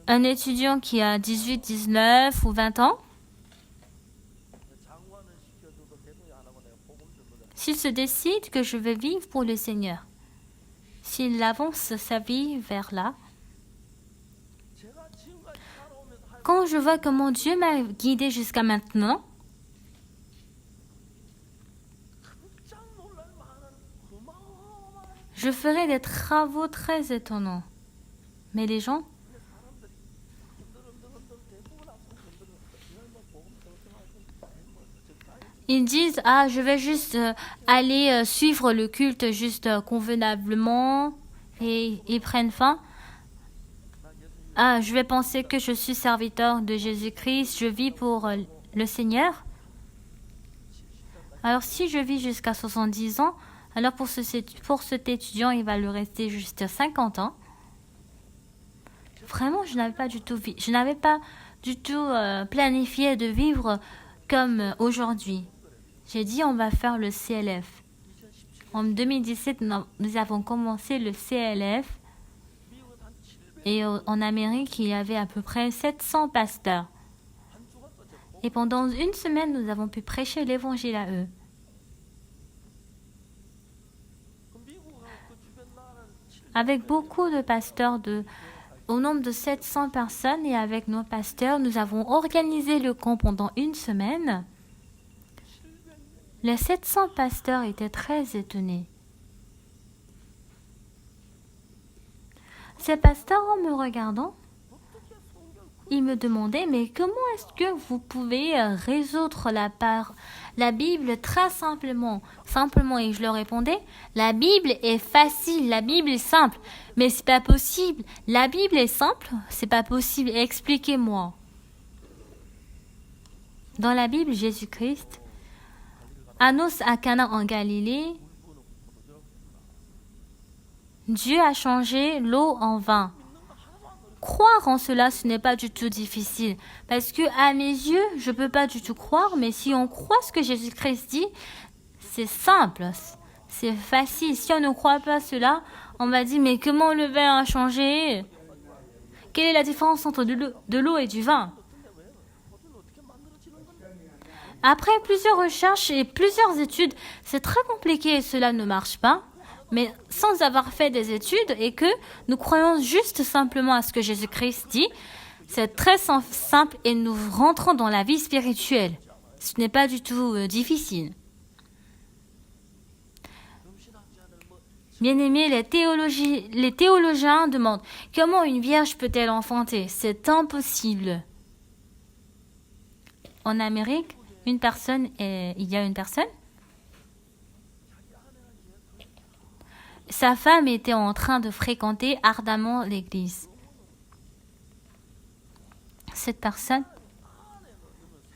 un étudiant qui a 18, 19 ou 20 ans, s'il se décide que je vais vivre pour le Seigneur, s'il avance sa vie vers là, quand je vois comment Dieu m'a guidé jusqu'à maintenant, je ferai des travaux très étonnants. Mais les gens, ils disent, je vais juste aller suivre le culte juste convenablement et ils prennent faim. Je vais penser que je suis serviteur de Jésus-Christ, je vis pour le Seigneur. Alors si je vis jusqu'à 70 ans, alors pour cet étudiant, il va le rester juste 50 ans. Vraiment, je n'avais pas du tout planifié de vivre comme aujourd'hui. J'ai dit, on va faire le CLF. En 2017, nous avons commencé le CLF. Et en Amérique, il y avait à peu près 700 pasteurs. Et pendant une semaine, nous avons pu prêcher l'évangile à eux. Avec beaucoup de pasteurs, au nombre de 700 personnes, et avec nos pasteurs, nous avons organisé le camp pendant une semaine. Les 700 pasteurs étaient très étonnés. Ces pasteurs, en me regardant, ils me demandaient, mais comment est-ce que vous pouvez résoudre la Bible très simplement? Et je leur répondais, la Bible est facile, la Bible est simple. Mais c'est pas possible. La Bible est simple, c'est pas possible. Expliquez-moi. Dans la Bible, Jésus-Christ, à Cana en Galilée, Dieu a changé l'eau en vin. Croire en cela, ce n'est pas du tout difficile. Parce que à mes yeux, je ne peux pas du tout croire, mais si on croit ce que Jésus-Christ dit, c'est simple, c'est facile. Si on ne croit pas cela, on va dire, mais comment le vin a changé? Quelle est la différence entre de l'eau et du vin? Après plusieurs recherches et plusieurs études, c'est très compliqué et cela ne marche pas. Mais sans avoir fait des études et que nous croyons juste simplement à ce que Jésus-Christ dit, c'est très simple et nous rentrons dans la vie spirituelle. Ce n'est pas du tout difficile. Bien-aimés, les théologiens demandent comment une vierge peut-elle enfanter? C'est impossible. en Amérique, il y a une personne. Sa femme était en train de fréquenter ardemment l'église. Cette personne,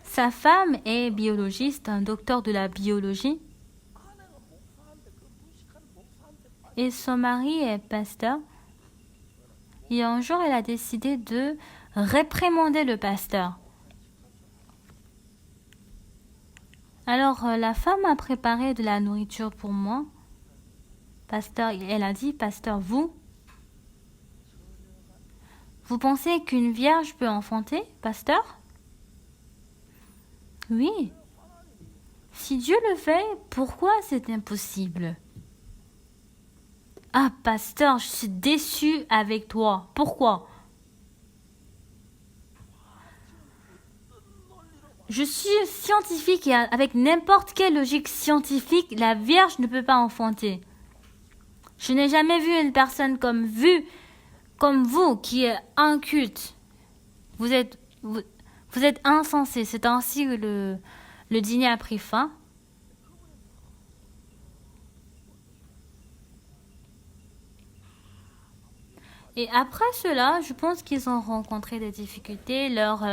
sa femme est biologiste, un docteur de la biologie. Et son mari est pasteur. Et un jour, elle a décidé de réprimander le pasteur. Alors, la femme a préparé de la nourriture pour moi. Pasteur, elle a dit, pasteur, vous pensez qu'une vierge peut enfanter, pasteur? Oui. Si Dieu le fait, pourquoi c'est impossible? Ah, pasteur, je suis déçue avec toi. Pourquoi? Je suis scientifique et avec n'importe quelle logique scientifique, la vierge ne peut pas enfanter. Je n'ai jamais vu une personne comme vous qui est inculte. Vous êtes insensé. C'est ainsi que le dîner a pris fin. Et après cela, je pense qu'ils ont rencontré des difficultés. Leur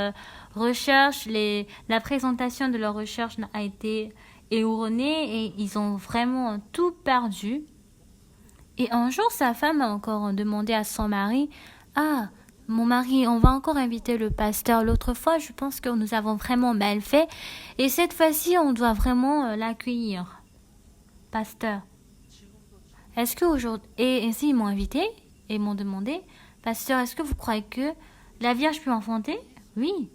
recherche, la présentation de leur recherche a été erronée et ils ont vraiment tout perdu. Et un jour, sa femme a encore demandé à son mari, « Ah, mon mari, on va encore inviter le pasteur. L'autre fois, je pense que nous avons vraiment mal fait. Et cette fois-ci, on doit vraiment l'accueillir. Pasteur, est-ce que aujourd'hui... » Et ainsi, ils m'ont invité et m'ont demandé, « Pasteur, est-ce que vous croyez que la Vierge peut enfanter? » Oui,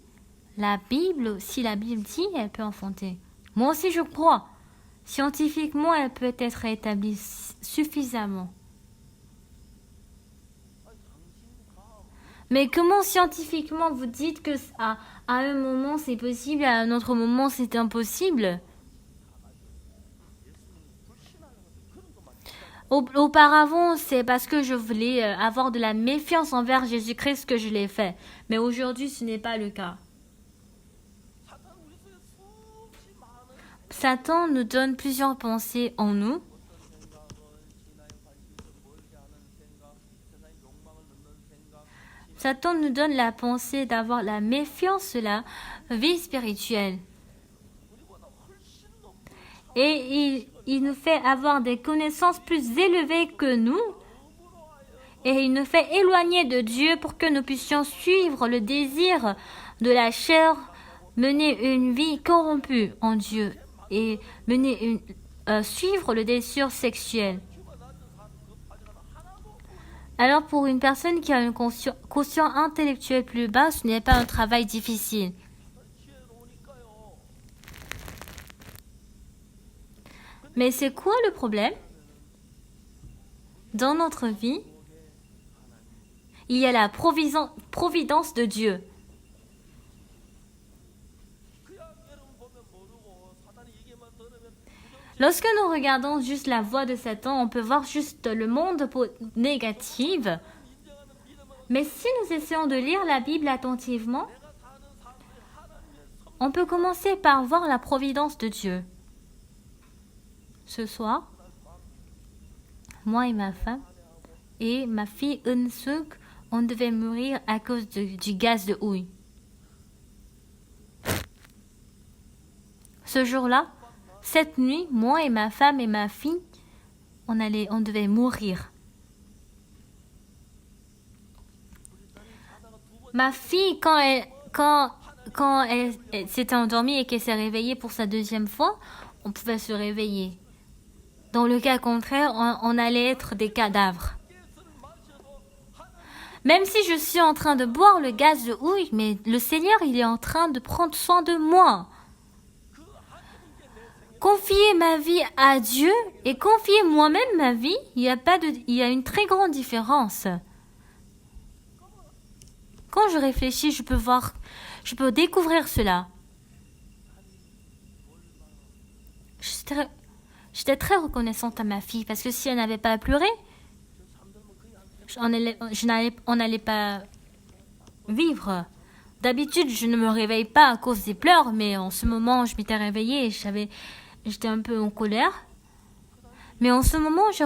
si la Bible dit, elle peut enfanter. Moi aussi, je crois. Scientifiquement, elle peut être établie suffisamment. Mais comment scientifiquement vous dites que à un moment c'est possible, à un autre moment c'est impossible? Auparavant, c'est parce que je voulais avoir de la méfiance envers Jésus-Christ que je l'ai fait. Mais aujourd'hui, ce n'est pas le cas. Satan nous donne plusieurs pensées en nous. Satan nous donne la pensée d'avoir la méfiance de la vie spirituelle. Et il nous fait avoir des connaissances plus élevées que nous. Et il nous fait éloigner de Dieu pour que nous puissions suivre le désir de la chair, mener une vie corrompue en Dieu et suivre le désir sexuel. Alors pour une personne qui a un quotient intellectuel plus bas, ce n'est pas un travail difficile. Mais c'est quoi le problème? Dans notre vie, il y a la providence de Dieu. Lorsque nous regardons juste la voie de Satan, on peut voir juste le monde négatif. Mais si nous essayons de lire la Bible attentivement, on peut commencer par voir la providence de Dieu. Ce soir, moi et ma femme et ma fille Eun-suk, on devait mourir à cause du gaz de houille. Ce jour-là, cette nuit, moi et ma femme et ma fille, on devait mourir. Ma fille, quand elle s'était endormie et qu'elle s'est réveillée pour sa deuxième fois, on pouvait se réveiller. Dans le cas contraire, on allait être des cadavres. Même si je suis en train de boire le gaz de houille, mais le Seigneur, il est en train de prendre soin de moi. Confier ma vie à Dieu et confier moi-même ma vie, il y a une très grande différence. Quand je réfléchis, je peux découvrir cela. J'étais très reconnaissante à ma fille parce que si elle n'avait pas pleuré, on n'allait pas vivre. D'habitude, je ne me réveille pas à cause des pleurs, mais en ce moment, je m'étais réveillée et j'étais un peu en colère. Mais en ce moment, j'ai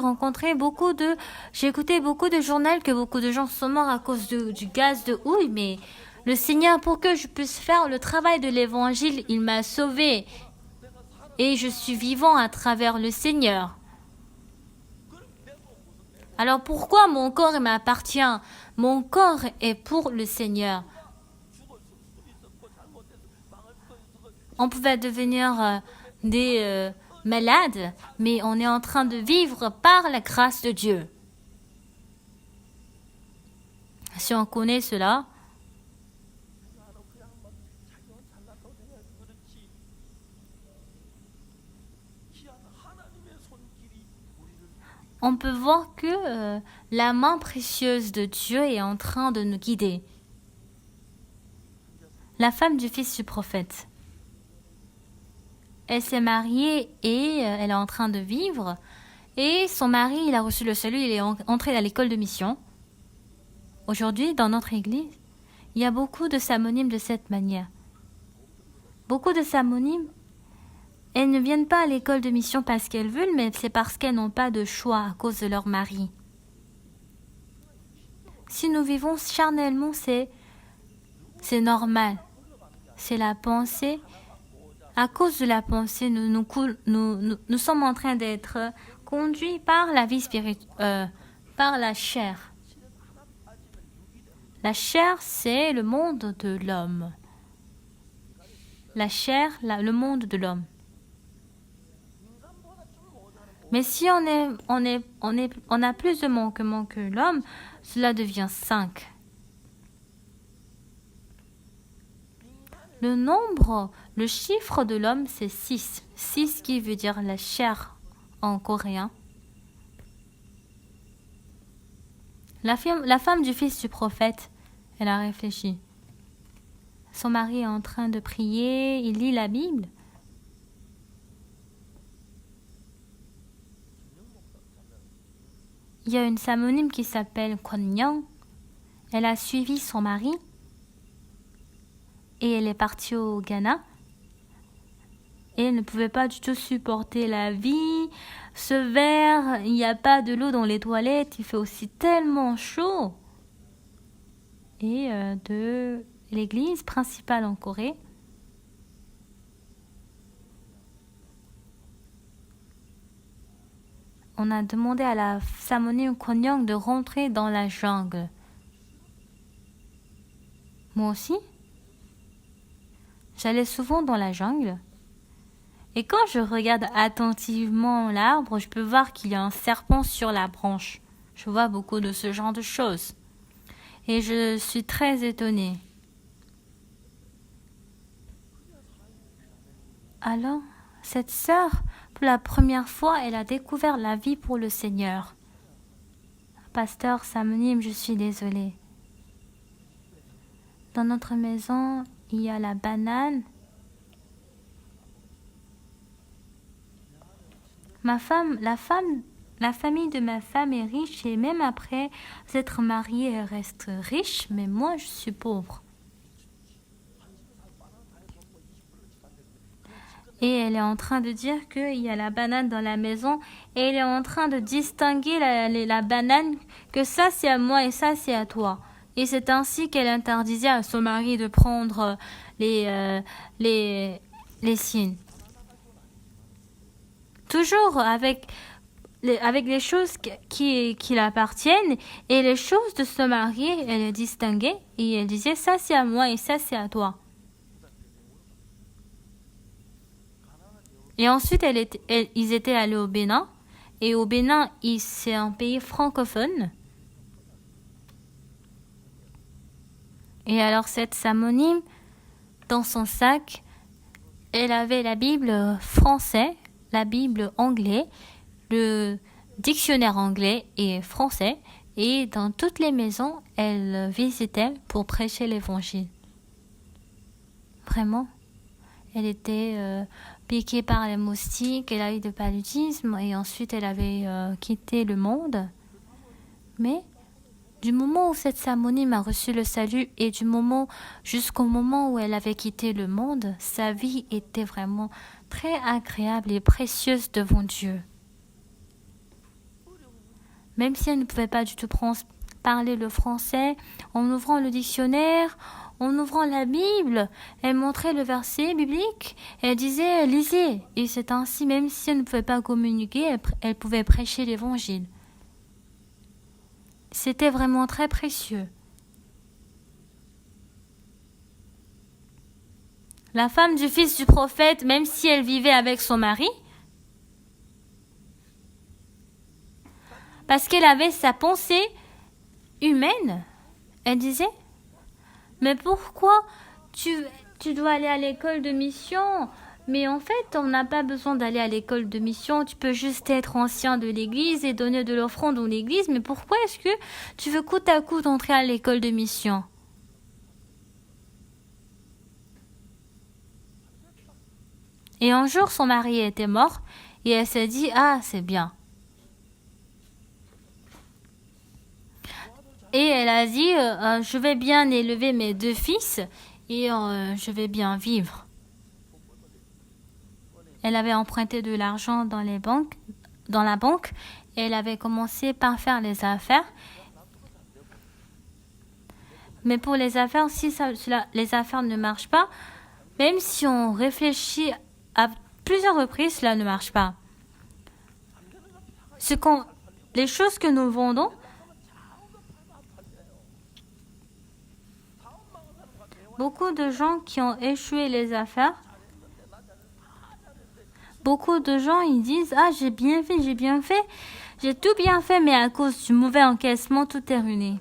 écouté beaucoup de journaux que beaucoup de gens sont morts à cause du gaz de houille, mais le Seigneur, pour que je puisse faire le travail de l'évangile, il m'a sauvé. Et je suis vivant à travers le Seigneur. Alors pourquoi mon corps m'appartient? Mon corps est pour le Seigneur. On pouvait devenir des malades, mais on est en train de vivre par la grâce de Dieu. Si on connaît cela, on peut voir que la main précieuse de Dieu est en train de nous guider. La femme du fils du prophète. Elle s'est mariée et elle est en train de vivre. Et son mari, il a reçu le salut, il est entré à l'école de mission. Aujourd'hui, dans notre église, il y a beaucoup de samonimes de cette manière. Beaucoup de samonimes, elles ne viennent pas à l'école de mission parce qu'elles veulent, mais c'est parce qu'elles n'ont pas de choix à cause de leur mari. Si nous vivons charnellement, c'est normal. C'est la pensée. À cause de la pensée, nous sommes en train d'être conduits par la vie spirituelle, par la chair. La chair, c'est le monde de l'homme. La chair, le monde de l'homme. Mais si on a plus de manquements que l'homme, cela devient 5. Le chiffre de l'homme, c'est 6. 6 qui veut dire la chair en coréen. La femme du fils du prophète, elle a réfléchi. Son mari est en train de prier, il lit la Bible. Il y a une samonime qui s'appelle Kwon Young. Elle a suivi son mari et elle est partie au Ghana. Et elle ne pouvait pas du tout supporter la vie. Ce verre, il n'y a pas de l'eau dans les toilettes, il fait aussi tellement chaud. Et de l'église principale en Corée, on a demandé à la samonime Kwon Young de rentrer dans la jungle. Moi aussi, j'allais souvent dans la jungle. Et quand je regarde attentivement l'arbre, je peux voir qu'il y a un serpent sur la branche. Je vois beaucoup de ce genre de choses. Et je suis très étonnée. Alors, cette sœur, pour la première fois, elle a découvert la vie pour le Seigneur. Pasteur Samonim, je suis désolée. Dans notre maison, il y a la banane. La famille de ma femme est riche et même après être mariée, elle reste riche, mais moi, je suis pauvre. Et elle est en train de dire qu'il y a la banane dans la maison et elle est en train de distinguer la banane, que ça c'est à moi et ça c'est à toi. Et c'est ainsi qu'elle interdisait à son mari de prendre les siennes. Toujours avec les choses qui l'appartiennent et les choses de son mari, elle les distinguait et elle disait ça c'est à moi et ça c'est à toi. Et ensuite, ils étaient allés au Bénin. Et au Bénin, c'est un pays francophone. Et alors, cette samonime, dans son sac, elle avait la Bible français, la Bible anglais, le dictionnaire anglais et français. Et dans toutes les maisons, elle visitait pour prêcher l'évangile. Vraiment, elle était piquée par les moustiques, elle a eu de paludisme et ensuite elle avait quitté le monde. Mais Du moment où cette Samonime a reçu le salut et jusqu'au moment où elle avait quitté le monde, sa vie était vraiment très agréable et précieuse devant Dieu. Même si elle ne pouvait pas du tout parler le français, en ouvrant le dictionnaire, en ouvrant la Bible, elle montrait le verset biblique, elle disait « lisez ». Et c'est ainsi, même si elle ne pouvait pas communiquer, elle pouvait prêcher l'évangile. C'était vraiment très précieux. La femme du fils du prophète, même si elle vivait avec son mari, parce qu'elle avait sa pensée humaine, elle disait « Mais pourquoi tu dois aller à l'école de mission ? Mais en fait, on n'a pas besoin d'aller à l'école de mission. Tu peux juste être ancien de l'église et donner de l'offrande dans l'église. Mais pourquoi est-ce que tu veux coûte à coûte entrer à l'école de mission ?» Et un jour, son mari était mort et elle s'est dit « Ah, c'est bien. » Et elle a dit « Je vais bien élever mes 2 fils et je vais bien vivre. » Elle avait emprunté de l'argent dans la banque et elle avait commencé par faire les affaires. Mais pour les affaires, si les affaires ne marchent pas, même si on réfléchit à plusieurs reprises, cela ne marche pas. Les choses que nous vendons, beaucoup de gens qui ont échoué les affaires, beaucoup de gens ils disent « Ah, j'ai bien fait, j'ai tout bien fait, mais à cause du mauvais encaissement, tout est ruiné. »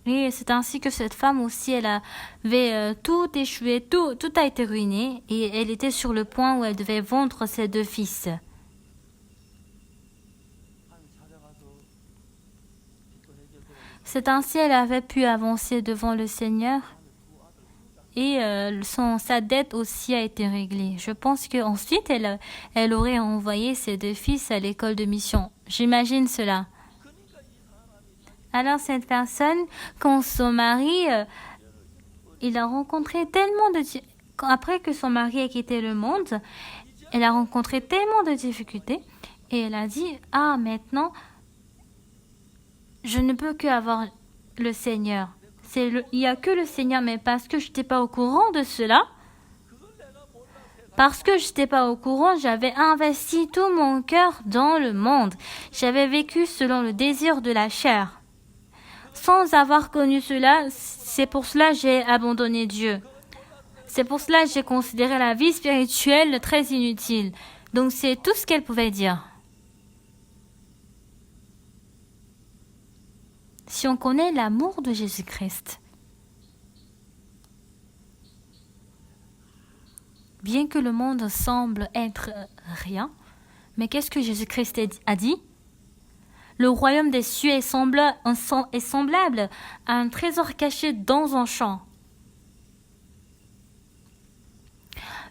Et c'est ainsi que cette femme aussi, elle avait tout échoué, tout a été ruiné et elle était sur le point où elle devait vendre ses 2 fils. C'est ainsi qu'elle avait pu avancer devant le Seigneur et sa dette aussi a été réglée. Je pense qu'ensuite, elle aurait envoyé ses 2 fils à l'école de mission. J'imagine cela. Alors cette personne, quand son mari, il a rencontré tellement de... Après que son mari a quitté le monde, elle a rencontré tellement de difficultés et elle a dit « Ah, maintenant, je ne peux qu'avoir le Seigneur. Il n'y a que le Seigneur, mais parce que je n'étais pas au courant de cela, parce que je n'étais pas au courant, j'avais investi tout mon cœur dans le monde. J'avais vécu selon le désir de la chair. Sans avoir connu cela, c'est pour cela que j'ai abandonné Dieu. C'est pour cela que j'ai considéré la vie spirituelle très inutile. » Donc c'est tout ce qu'elle pouvait dire. Si on connaît l'amour de Jésus-Christ, bien que le monde semble être rien, mais qu'est-ce que Jésus-Christ a dit ? Le royaume des cieux est semblable à un trésor caché dans un champ.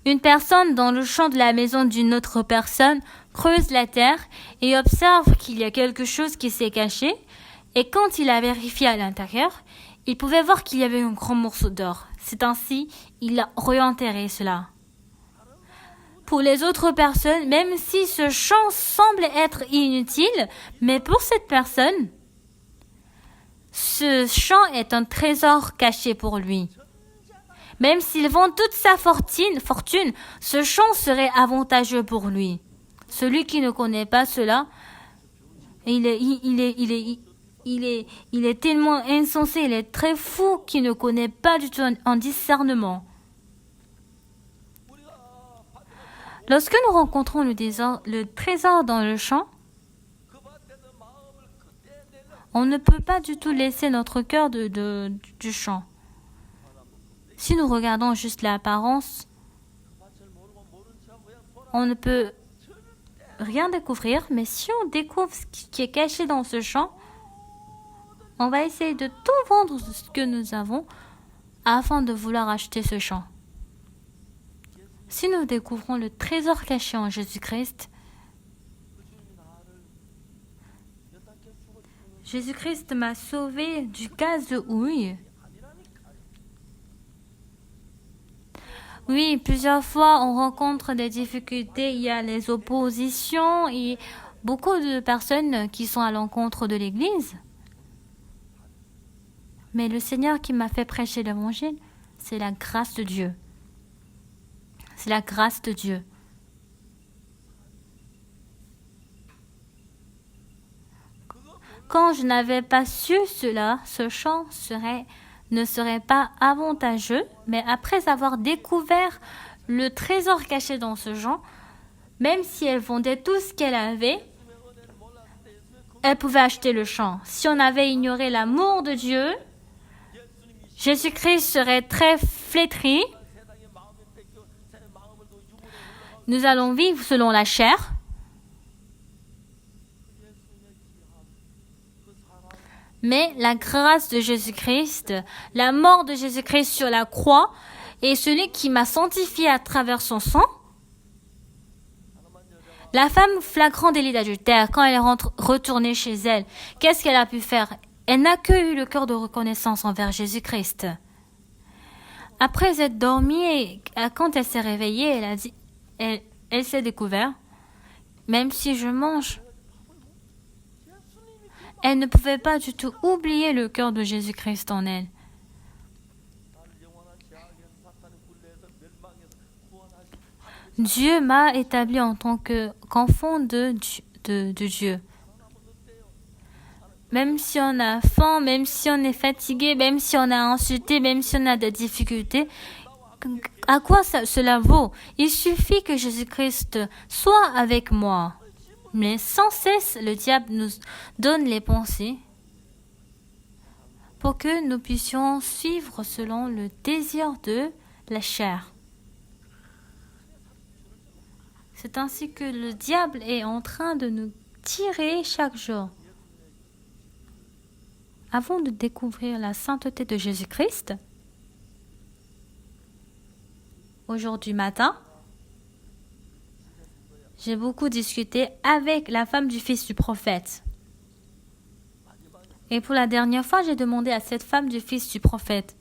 Une personne dans le champ de la maison d'une autre personne creuse la terre et observe qu'il y a quelque chose qui s'est caché. Et quand il a vérifié à l'intérieur, il pouvait voir qu'il y avait un grand morceau d'or. C'est ainsi qu'il a réenterré cela. Pour les autres personnes, même si ce champ semble être inutile, mais pour cette personne, ce champ est un trésor caché pour lui. Même s'il vend toute sa fortune, ce champ serait avantageux pour lui. Celui qui ne connaît pas cela, il est tellement insensé, il est très fou qu'il ne connaît pas du tout un discernement. Lorsque nous rencontrons le trésor dans le champ, on ne peut pas du tout laisser notre cœur du champ. Si nous regardons juste l'apparence, on ne peut rien découvrir, mais si on découvre ce qui est caché dans ce champ, on va essayer de tout vendre ce que nous avons afin de vouloir acheter ce champ. Si nous découvrons le trésor caché en Jésus-Christ, Jésus-Christ m'a sauvé du gaz de houille. Oui, plusieurs fois on rencontre des difficultés, il y a les oppositions et beaucoup de personnes qui sont à l'encontre de l'Église. Mais le Seigneur qui m'a fait prêcher l'Évangile, c'est la grâce de Dieu. C'est la grâce de Dieu. Quand je n'avais pas su cela, ce chant ne serait pas avantageux, mais après avoir découvert le trésor caché dans ce chant, même si elle vendait tout ce qu'elle avait, elle pouvait acheter le chant. Si on avait ignoré l'amour de Dieu, Jésus-Christ serait très flétri. Nous allons vivre selon la chair. Mais la grâce de Jésus-Christ, la mort de Jésus-Christ sur la croix, et celui qui m'a sanctifié à travers son sang, la femme flagrant délit d'adultère, quand elle est retournée chez elle, qu'est-ce qu'elle a pu faire? Elle n'a que eu le cœur de reconnaissance envers Jésus-Christ. Après être dormie, et quand elle s'est réveillée, elle a dit, elle s'est découverte, même si je mange, elle ne pouvait pas du tout oublier le cœur de Jésus-Christ en elle. Dieu m'a établi en tant qu'enfant de Dieu. Même si on a faim, même si on est fatigué, même si on a insulté, même si on a des difficultés, à quoi cela vaut? Il suffit que Jésus-Christ soit avec moi. Mais sans cesse, le diable nous donne les pensées pour que nous puissions suivre selon le désir de la chair. C'est ainsi que le diable est en train de nous tirer chaque jour. Avant de découvrir la sainteté de Jésus-Christ, aujourd'hui matin, j'ai beaucoup discuté avec la femme du fils du prophète. Et pour la dernière fois, j'ai demandé à cette femme du fils du prophète,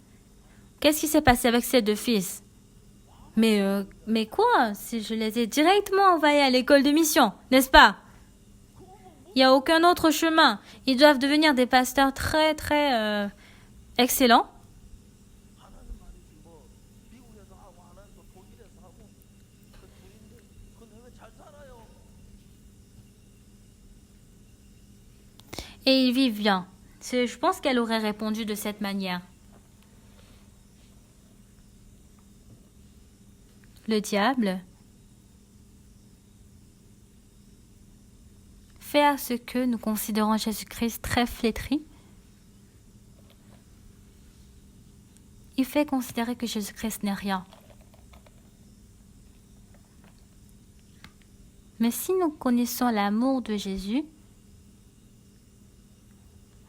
qu'est-ce qui s'est passé avec ces deux fils? Mais quoi? Si je les ai directement envoyés à l'école de mission, n'est-ce pas? Il n'y a aucun autre chemin. Ils doivent devenir des pasteurs très, très excellents. Et ils vivent bien. Je pense qu'elle aurait répondu de cette manière. Le diable fait à ce que nous considérons Jésus-Christ très flétri. Il fait considérer que Jésus-Christ n'est rien. Mais si nous connaissons l'amour de Jésus,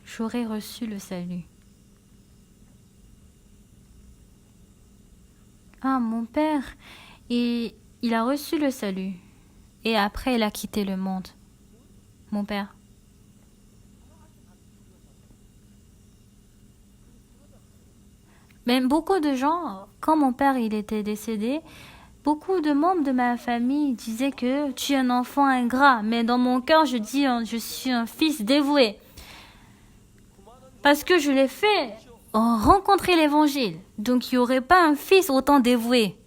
j'aurais reçu le salut. Ah, mon père, il a reçu le salut. Et après, il a quitté le monde. Mon père. Même beaucoup de gens, quand mon père il était décédé, beaucoup de membres de ma famille disaient que tu es un enfant ingrat. Mais dans mon cœur, je dis je suis un fils dévoué. Parce que je l'ai fait rencontrer l'évangile. Donc il n'y aurait pas un fils autant dévoué.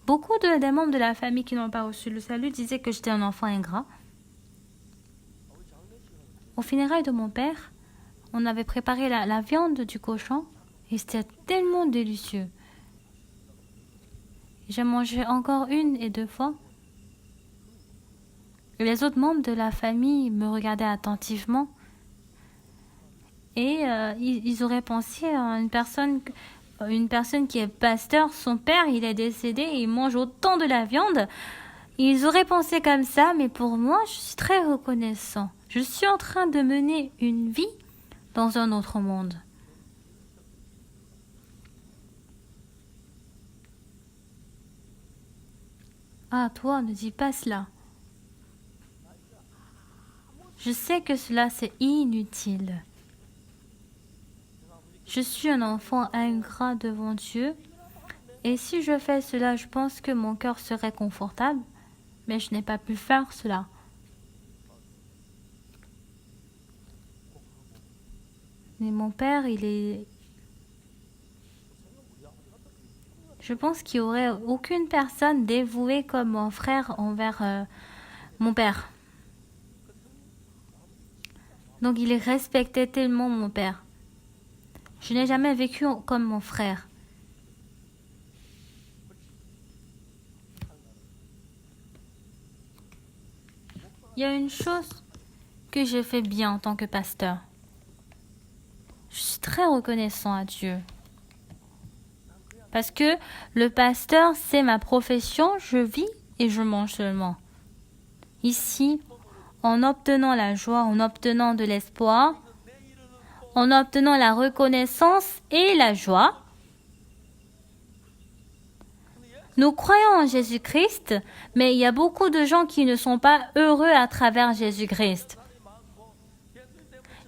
Beaucoup des membres de la famille qui n'ont pas reçu le salut disaient que j'étais un enfant ingrat. Au funérailles de mon père, on avait préparé la viande du cochon et c'était tellement délicieux. J'ai mangé encore 1 et 2 fois. Et les autres membres de la famille me regardaient attentivement. Et ils auraient pensé à une personne qui est pasteur, son père, il est décédé et il mange autant de la viande. Ils auraient pensé comme ça, mais pour moi, je suis très reconnaissant. Je suis en train de mener une vie dans un autre monde. Ah, toi, ne dis pas cela. Je sais que cela c'est inutile. Je suis un enfant ingrat devant Dieu. Et si je fais cela, je pense que mon cœur serait confortable. Mais je n'ai pas pu faire cela. Mais mon père, je pense qu'il n'y aurait aucune personne dévouée comme mon frère envers mon père. Donc il respectait tellement mon père. Je n'ai jamais vécu comme mon frère. Il y a une chose que je fais bien en tant que pasteur. Je suis très reconnaissant à Dieu. Parce que le pasteur, c'est ma profession, je vis et je mange seulement. Ici, en obtenant la joie, en obtenant de l'espoir, en obtenant la reconnaissance et la joie, nous croyons en Jésus-Christ, mais il y a beaucoup de gens qui ne sont pas heureux à travers Jésus-Christ.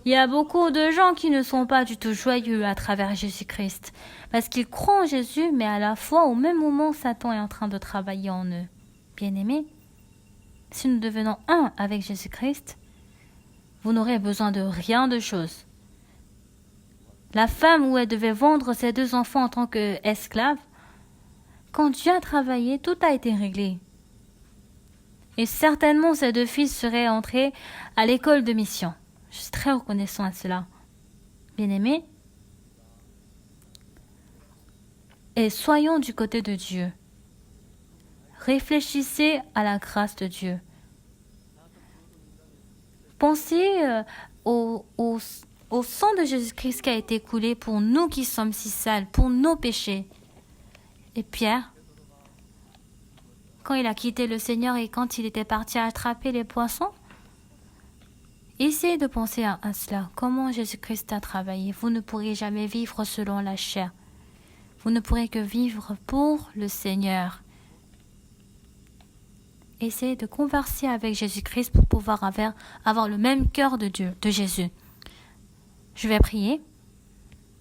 Il y a beaucoup de gens qui ne sont pas du tout joyeux à travers Jésus-Christ. Parce qu'ils croient en Jésus, mais à la fois, au même moment, Satan est en train de travailler en eux. Bien-aimés, si nous devenons un avec Jésus-Christ, vous n'aurez besoin de rien de chose. La femme où elle devait vendre ses 2 enfants en tant qu'esclave, quand Dieu a travaillé, tout a été réglé. Et certainement, ces 2 fils seraient entrés à l'école de mission. Je suis très reconnaissant à cela. Bien-aimés, et soyons du côté de Dieu. Réfléchissez à la grâce de Dieu. Pensez au sang de Jésus-Christ qui a été coulé pour nous qui sommes si sales, pour nos péchés. Et Pierre, quand il a quitté le Seigneur et quand il était parti attraper les poissons, essayez de penser à cela. Comment Jésus-Christ a travaillé. Vous ne pourrez jamais vivre selon la chair. Vous ne pourrez que vivre pour le Seigneur. Essayez de converser avec Jésus-Christ pour pouvoir avoir le même cœur de Dieu, de Jésus. Je vais prier.